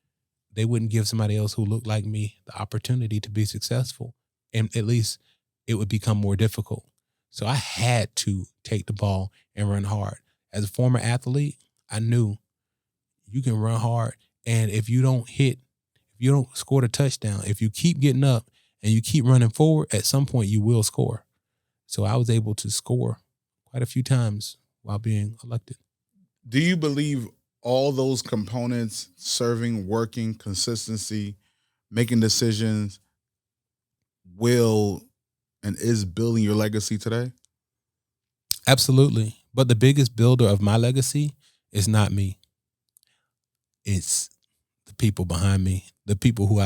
Speaker 1: they wouldn't give somebody else who looked like me the opportunity to be successful. And at least it would become more difficult. So I had to take the ball and run hard. As a former athlete, I knew you can run hard. And if you don't score the touchdown, if you keep getting up and you keep running forward, at some point you will score. So I was able to score quite a few times while being elected.
Speaker 2: Do you believe all those components, serving, working, consistency, making decisions, will and is building your legacy today?
Speaker 1: Absolutely. But the biggest builder of my legacy is not me. It's the people behind me, the people who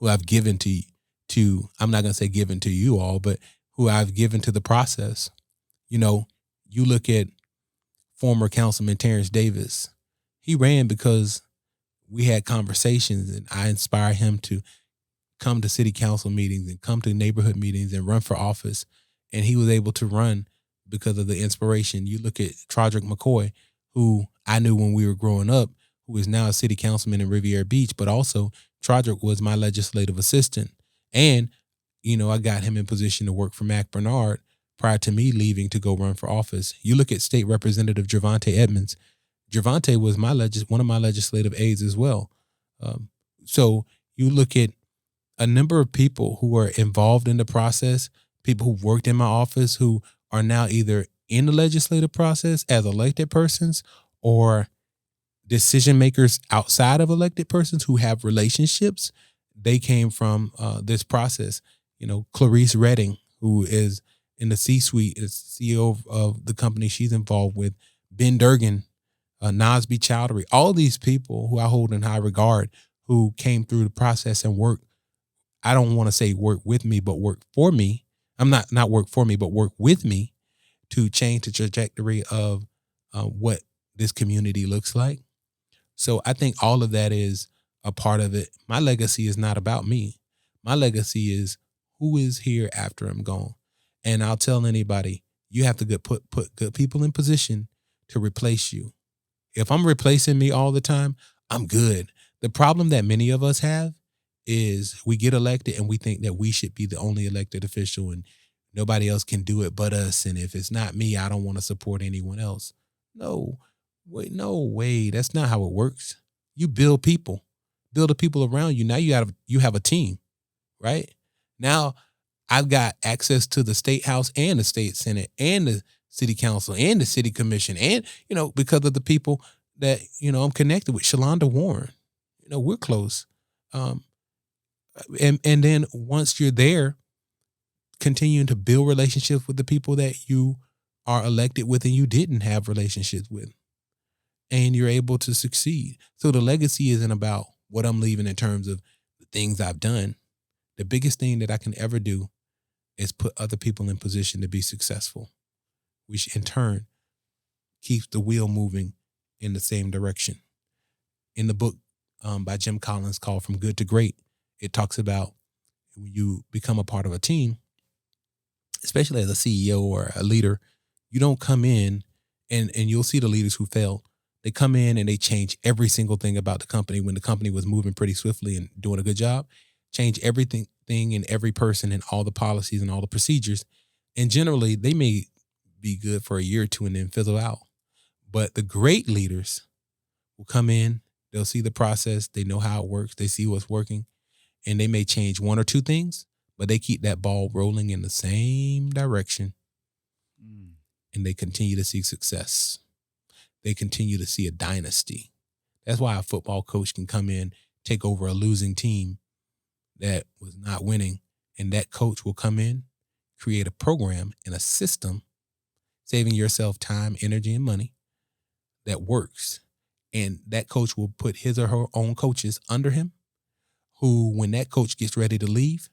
Speaker 1: I've given to, I'm not going to say given to you all, but who I've given to the process. You know, you look at former Councilman Terrence Davis. He ran because we had conversations and I inspired him to come to city council meetings and come to neighborhood meetings and run for office. And he was able to run because of the inspiration. You look at Trodrick McCoy, who I knew when we were growing up, who is now a city councilman in Riviera Beach, but also Trodrick was my legislative assistant. And, you know, I got him in position to work for Mac Bernard prior to me leaving to go run for office. You look at State Representative Gervonta Edmonds. Gervonta was one of my legislative aides as well. So you look at a number of people who are involved in the process, people who've worked in my office who are now either in the legislative process as elected persons or decision makers outside of elected persons who have relationships. They came from this process. You know, Clarice Redding, who is in the C-suite, is CEO of the company she's involved with, Ben Durgan, Nasby Chowdhury, all these people who I hold in high regard, who came through the process and worked. I don't want to say work with me, but work for me. I'm not work for me, but work with me to change the trajectory of what this community looks like. So I think all of that is a part of it. My legacy is not about me. My legacy is who is here after I'm gone. And I'll tell anybody, you have to put good people in position to replace you. If I'm replacing me all the time, I'm good. The problem that many of us have is we get elected and we think that we should be the only elected official and nobody else can do it but us. And if it's not me, I don't want to support anyone else. No way. That's not how it works. You build people, build the people around you. Now you have a team, right? Now I've got access to the state house and the state senate and the city council and the city commission. And, you know, because of the people that, I'm connected with. Shalonda Warren, we're close. And then once you're there, continuing to build relationships with the people that you are elected with and you didn't have relationships with, and you're able to succeed. So the legacy isn't about what I'm leaving in terms of the things I've done. The biggest thing that I can ever do is put other people in position to be successful, which in turn keeps the wheel moving in the same direction. In the book by Jim Collins called From Good to Great, it talks about when you become a part of a team, especially as a CEO or a leader, you don't come in and you'll see the leaders who fail. They come in and they change every single thing about the company when the company was moving pretty swiftly and doing a good job, change everything in every person and all the policies and all the procedures. And generally, they may be good for a year or two and then fizzle out. But the great leaders will come in, they'll see the process, they know how it works, they see what's working, and they may change one or two things, but they keep that ball rolling in the same direction, and they continue to see success. They continue to see a dynasty. That's why a football coach can come in, take over a losing team that was not winning, and that coach will come in, create a program and a system, saving yourself time, energy, and money that works. And that coach will put his or her own coaches under him, who, when that coach gets ready to leave,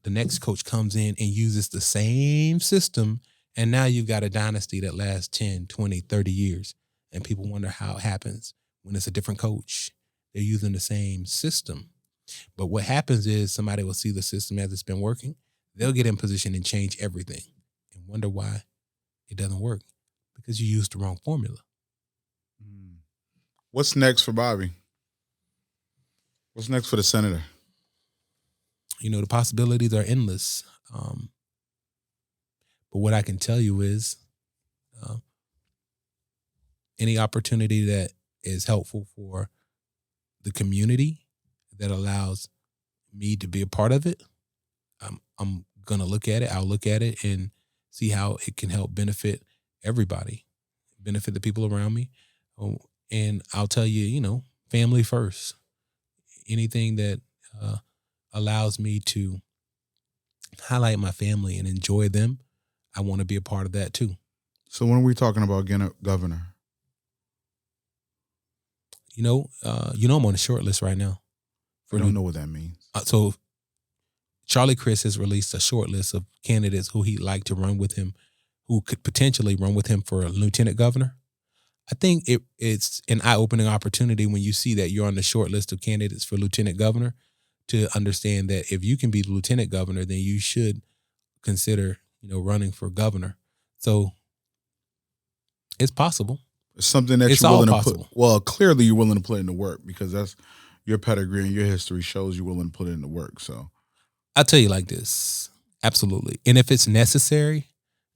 Speaker 1: the next coach comes in and uses the same system. And now you've got a dynasty that lasts 10, 20, 30 years. And people wonder how it happens when it's a different coach. They're using the same system. But what happens is somebody will see the system as it's been working. They'll get in position and change everything and wonder why it doesn't work, because you used the wrong formula.
Speaker 2: What's next for Bobby? What's next for the senator?
Speaker 1: The possibilities are endless. But what I can tell you is any opportunity that is helpful for the community, that allows me to be a part of it, I'm going to look at it. I'll look at it and see how it can help benefit everybody, benefit the people around me. And I'll tell you, family first. Anything that allows me to highlight my family and enjoy them, I want to be a part of that too.
Speaker 2: So when are we talking about getting a governor?
Speaker 1: I'm on a short list right now.
Speaker 2: I don't know what that means.
Speaker 1: So Charlie Crist has released a short list of candidates who he'd like to run with him, who could potentially run with him for a lieutenant governor. I think it's an eye-opening opportunity when you see that you're on the short list of candidates for lieutenant governor, to understand that if you can be lieutenant governor, then you should consider, running for governor. So it's possible.
Speaker 2: It's something that you're willing to put. Well, clearly you're willing to put into work, because that's your pedigree and your history shows you're willing to put it into work. So
Speaker 1: I'll tell you like this. Absolutely. And if it's necessary,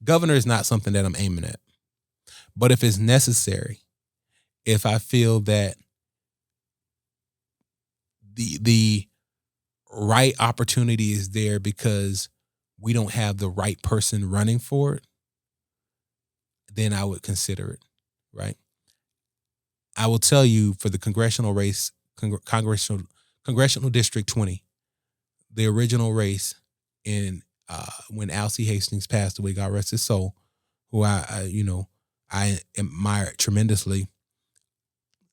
Speaker 1: governor is not something that I'm aiming at. But if it's necessary, if I feel that the right opportunity is there because we don't have the right person running for it, then I would consider it, right? I will tell you, for the congressional race, Congressional District 20, the original race in when Alcee Hastings passed away, God rest his soul, who I admire tremendously.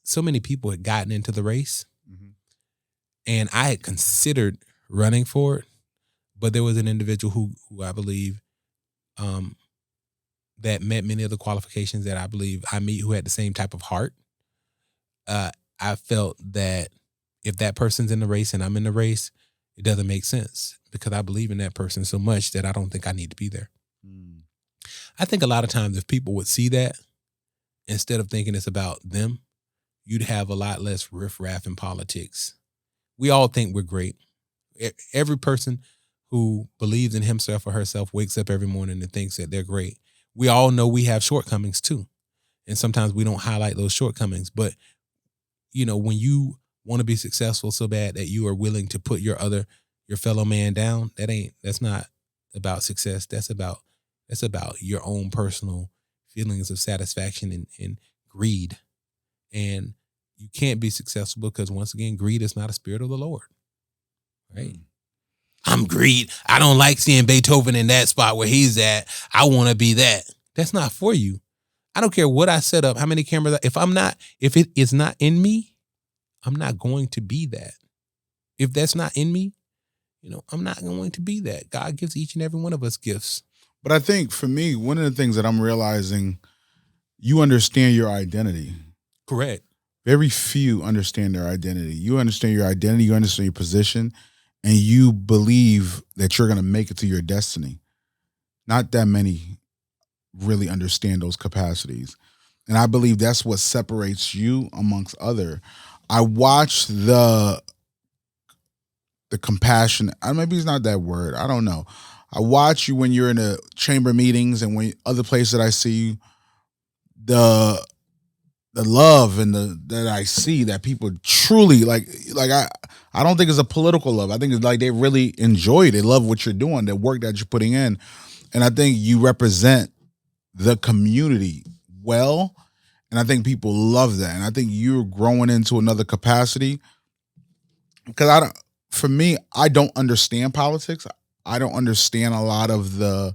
Speaker 1: So many people had gotten into the race, and I had considered running for it, but there was an individual who I believe that met many of the qualifications that I believe I meet, who had the same type of heart. I felt that if that person's in the race and I'm in the race, it doesn't make sense, because I believe in that person so much that I don't think I need to be there. I think a lot of times if people would see that, instead of thinking it's about them, you'd have a lot less riffraff in politics. We all think we're great. Every person who believes in himself or herself wakes up every morning and thinks that they're great. We all know we have shortcomings too. And sometimes we don't highlight those shortcomings. But, when you want to be successful so bad that you are willing to put your fellow man down, that's not about success. That's about your own personal feelings of satisfaction and greed. And you can't be successful because, once again, greed is not a spirit of the Lord. Right? I'm greed. I don't like seeing Beethoven in that spot where he's at. I want to be that. That's not for you. I don't care what I set up, how many cameras. If it is not in me, I'm not going to be that. If that's not in me, I'm not going to be that. God gives each and every one of us gifts.
Speaker 2: But I think for me, one of the things that I'm realizing, you understand your identity.
Speaker 1: Correct.
Speaker 2: Very few understand their identity. You understand your identity, you understand your position, and you believe that you're going to make it to your destiny. Not that many really understand those capacities. And I believe that's what separates you amongst other. I watch the compassion. Maybe it's not that word. I don't know. I watch you when you're in the chamber meetings and when other places that I see you, the love and that I see that people truly like I don't think it's a political love. I think it's like they really enjoy it. They love what you're doing, the work that you're putting in. And I think you represent the community well. And I think people love that. And I think you're growing into another capacity. Because for me, I don't understand politics. I don't understand a lot of the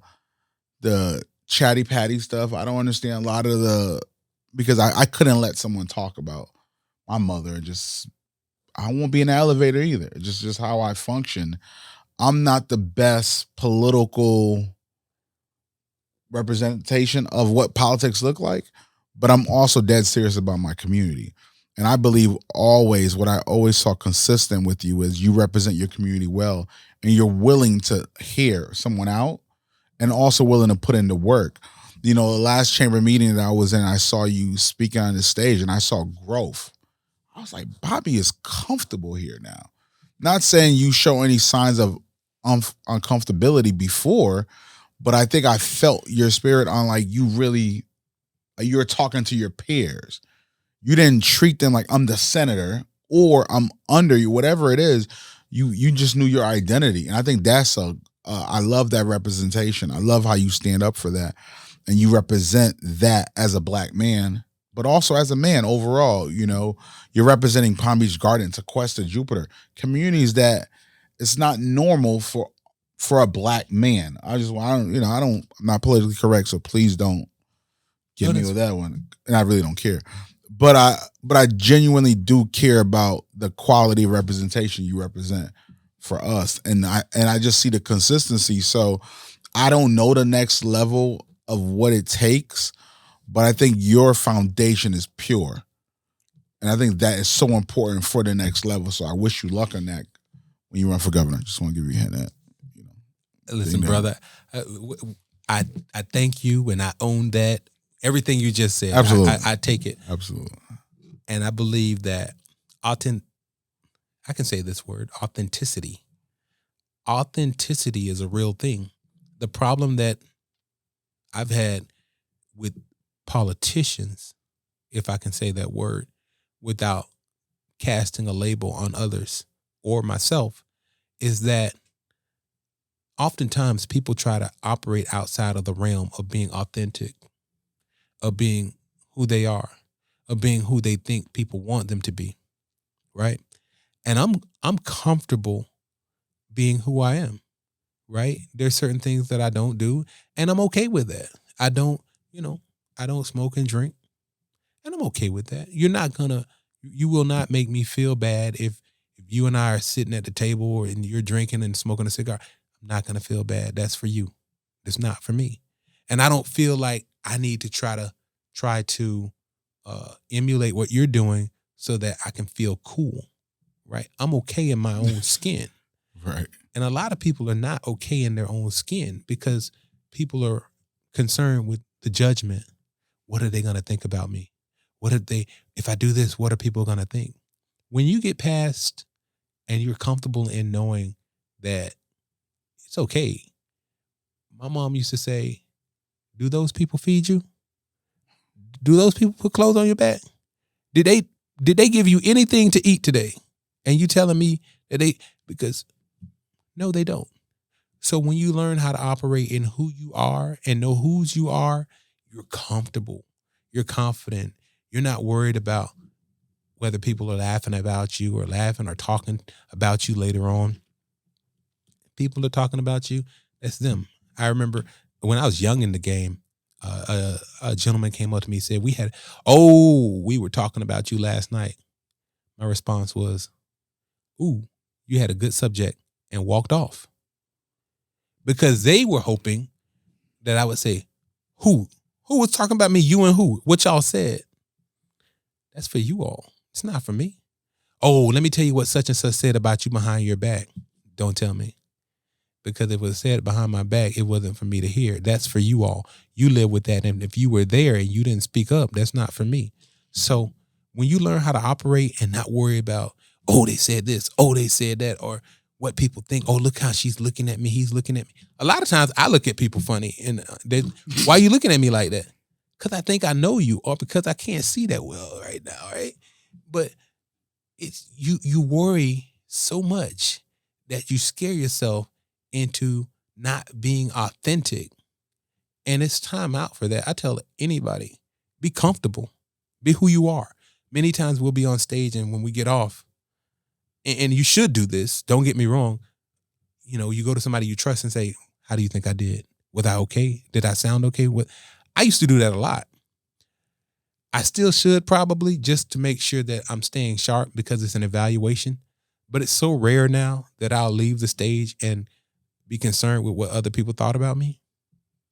Speaker 2: chatty patty stuff. I don't understand a lot of because I couldn't let someone talk about my mother. I won't be in the elevator either. Just how I function. I'm not the best political representation of what politics look like, but I'm also dead serious about my community. And I believe always, what I always saw consistent with you is you represent your community well, and you're willing to hear someone out and also willing to put in the work. The last chamber meeting that I was in, I saw you speaking on the stage and I saw growth. I was like, Bobby is comfortable here now. Not saying you show any signs of uncomfortability before, but I think I felt your spirit on like you were talking to your peers. You didn't treat them like I'm the senator or I'm under you, whatever it is. You just knew your identity. And I think that's I love that representation. I love how you stand up for that. And you represent that as a Black man, but also as a man overall. You're representing Palm Beach Gardens, Tequesta, Jupiter, communities that it's not normal for a Black man. I'm not politically correct, so please don't get me with that one. And I really don't care. But I genuinely do care about the quality of representation you represent for us. And I just see the consistency. So I don't know the next level of what it takes, but I think your foundation is pure. And I think that is so important for the next level. So I wish you luck on that when you run for governor. Just want to give you a hint at that.
Speaker 1: Listen, brother, I thank you, and I own that. Everything you just said,
Speaker 2: absolutely.
Speaker 1: I take it.
Speaker 2: Absolutely.
Speaker 1: And I believe that I can say this word, authenticity. Authenticity is a real thing. The problem that I've had with politicians, if I can say that word, without casting a label on others or myself, is that oftentimes people try to operate outside of the realm of being authentic, of being who they are, of being who they think people want them to be, right? And I'm comfortable being who I am, right? There's certain things that I don't do, and I'm okay with that. I don't smoke and drink, and I'm okay with that. You will not make me feel bad if you and I are sitting at the table and you're drinking and smoking a cigar. I'm not going to feel bad. That's for you. It's not for me. And I don't feel like I need to try to emulate what you're doing so that I can feel cool, right? I'm okay in my own skin.
Speaker 2: Right.
Speaker 1: And a lot of people are not okay in their own skin because people are concerned with the judgment. What are they going to think about me? If I do this, what are people going to think? When you get past and you're comfortable in knowing that it's okay. My mom used to say, do those people feed you? Do those people put clothes on your back? Did they give you anything to eat today? And you telling me that because no, they don't. So when you learn how to operate in who you are and know whose you are, you're comfortable. You're confident. You're not worried about whether people are laughing about you or laughing or talking about you later on, people are talking about you, that's them. I remember when I was young in the game, a gentleman came up to me and said, we were talking about you last night. My response was, ooh, you had a good subject, and walked off. Because they were hoping that I would say, who? Who was talking about me? You and who? What y'all said? That's for you all. It's not for me. Oh, let me tell you what such and such said about you behind your back. Don't tell me. Because if it was said behind my back, it wasn't for me to hear. That's for you all. You live with that. And if you were there and you didn't speak up, that's not for me. So when you learn how to operate and not worry about, oh, they said this, oh, they said that, or what people think, oh, look how she's looking at me, he's looking at me. A lot of times I look at people funny and why are you looking at me like that? Because I think I know you, or because I can't see that well right now, right? But it's you worry so much that you scare yourself into not being authentic. And it's time out for that. I tell anybody, be comfortable, be who you are. Many times we'll be on stage and when we get off, and you should do this, don't get me wrong, you go to somebody you trust and say, how do you think I did? Was I okay? Did I sound okay? I used to do that a lot. I still should probably, just to make sure that I'm staying sharp, because it's an evaluation. But it's so rare now that I'll leave the stage and be concerned with what other people thought about me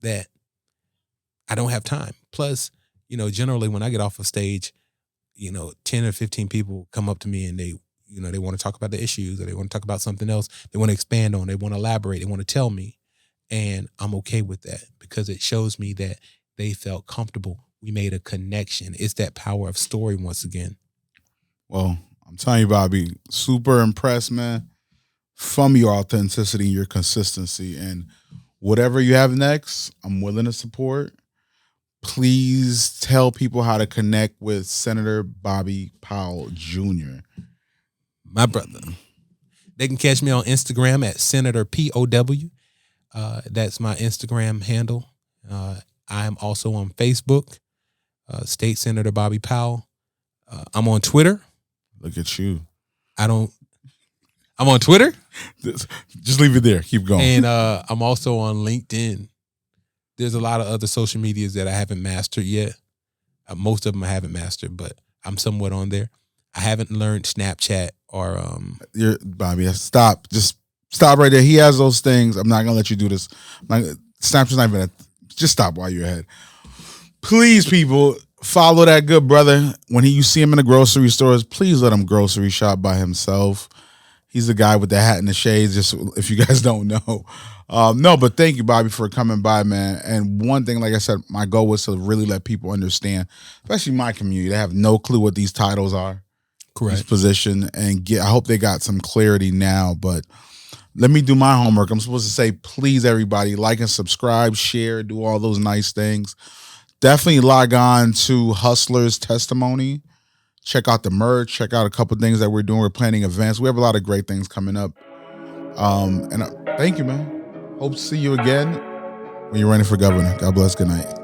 Speaker 1: that I don't have time. Plus, generally when I get off of stage, 10 or 15 people come up to me and they want to talk about the issues, or they want to talk about something else. They want to expand on, they want to elaborate, they want to tell me. And I'm okay with that because it shows me that they felt comfortable. We made a connection. It's that power of story once again.
Speaker 2: Well, I'm telling you, Bobby, super impressed, man, from your authenticity and your consistency. And whatever you have next, I'm willing to support. Please tell people how to connect with Senator Bobby Powell Jr.
Speaker 1: My brother. They can catch me on Instagram at Senator POW. That's my Instagram handle. I'm also on Facebook, State Senator Bobby Powell. I'm on Twitter.
Speaker 2: Look at you.
Speaker 1: I'm on Twitter.
Speaker 2: Just leave it there. Keep going.
Speaker 1: And I'm also on LinkedIn. There's a lot of other social medias that I haven't mastered yet. Most of them I haven't mastered, but I'm somewhat on there. I haven't learned Snapchat or
Speaker 2: Bobby, stop. Just stop right there. He has those things. I'm not gonna let you do this. Snapchat's not even just stop while you're ahead. Please, people, follow that good brother. When you see him in the grocery stores, please let him grocery shop by himself. He's the guy with the hat and the shades, just if you guys don't know. No, but thank you, Bobby, for coming by, man. And one thing, like I said, my goal was to really let people understand, especially my community, they have no clue what these titles are.
Speaker 1: Correct.
Speaker 2: This position, and I hope they got some clarity now. But let me do my homework. I'm supposed to say, please, everybody, like and subscribe, share, do all those nice things. Definitely log on to Hustler's Testimony. Check out the merch. Check out a couple things that we're doing. We're planning events. We have a lot of great things coming up. And thank you, man. Hope to see you again when you're running for governor. God bless. Good night.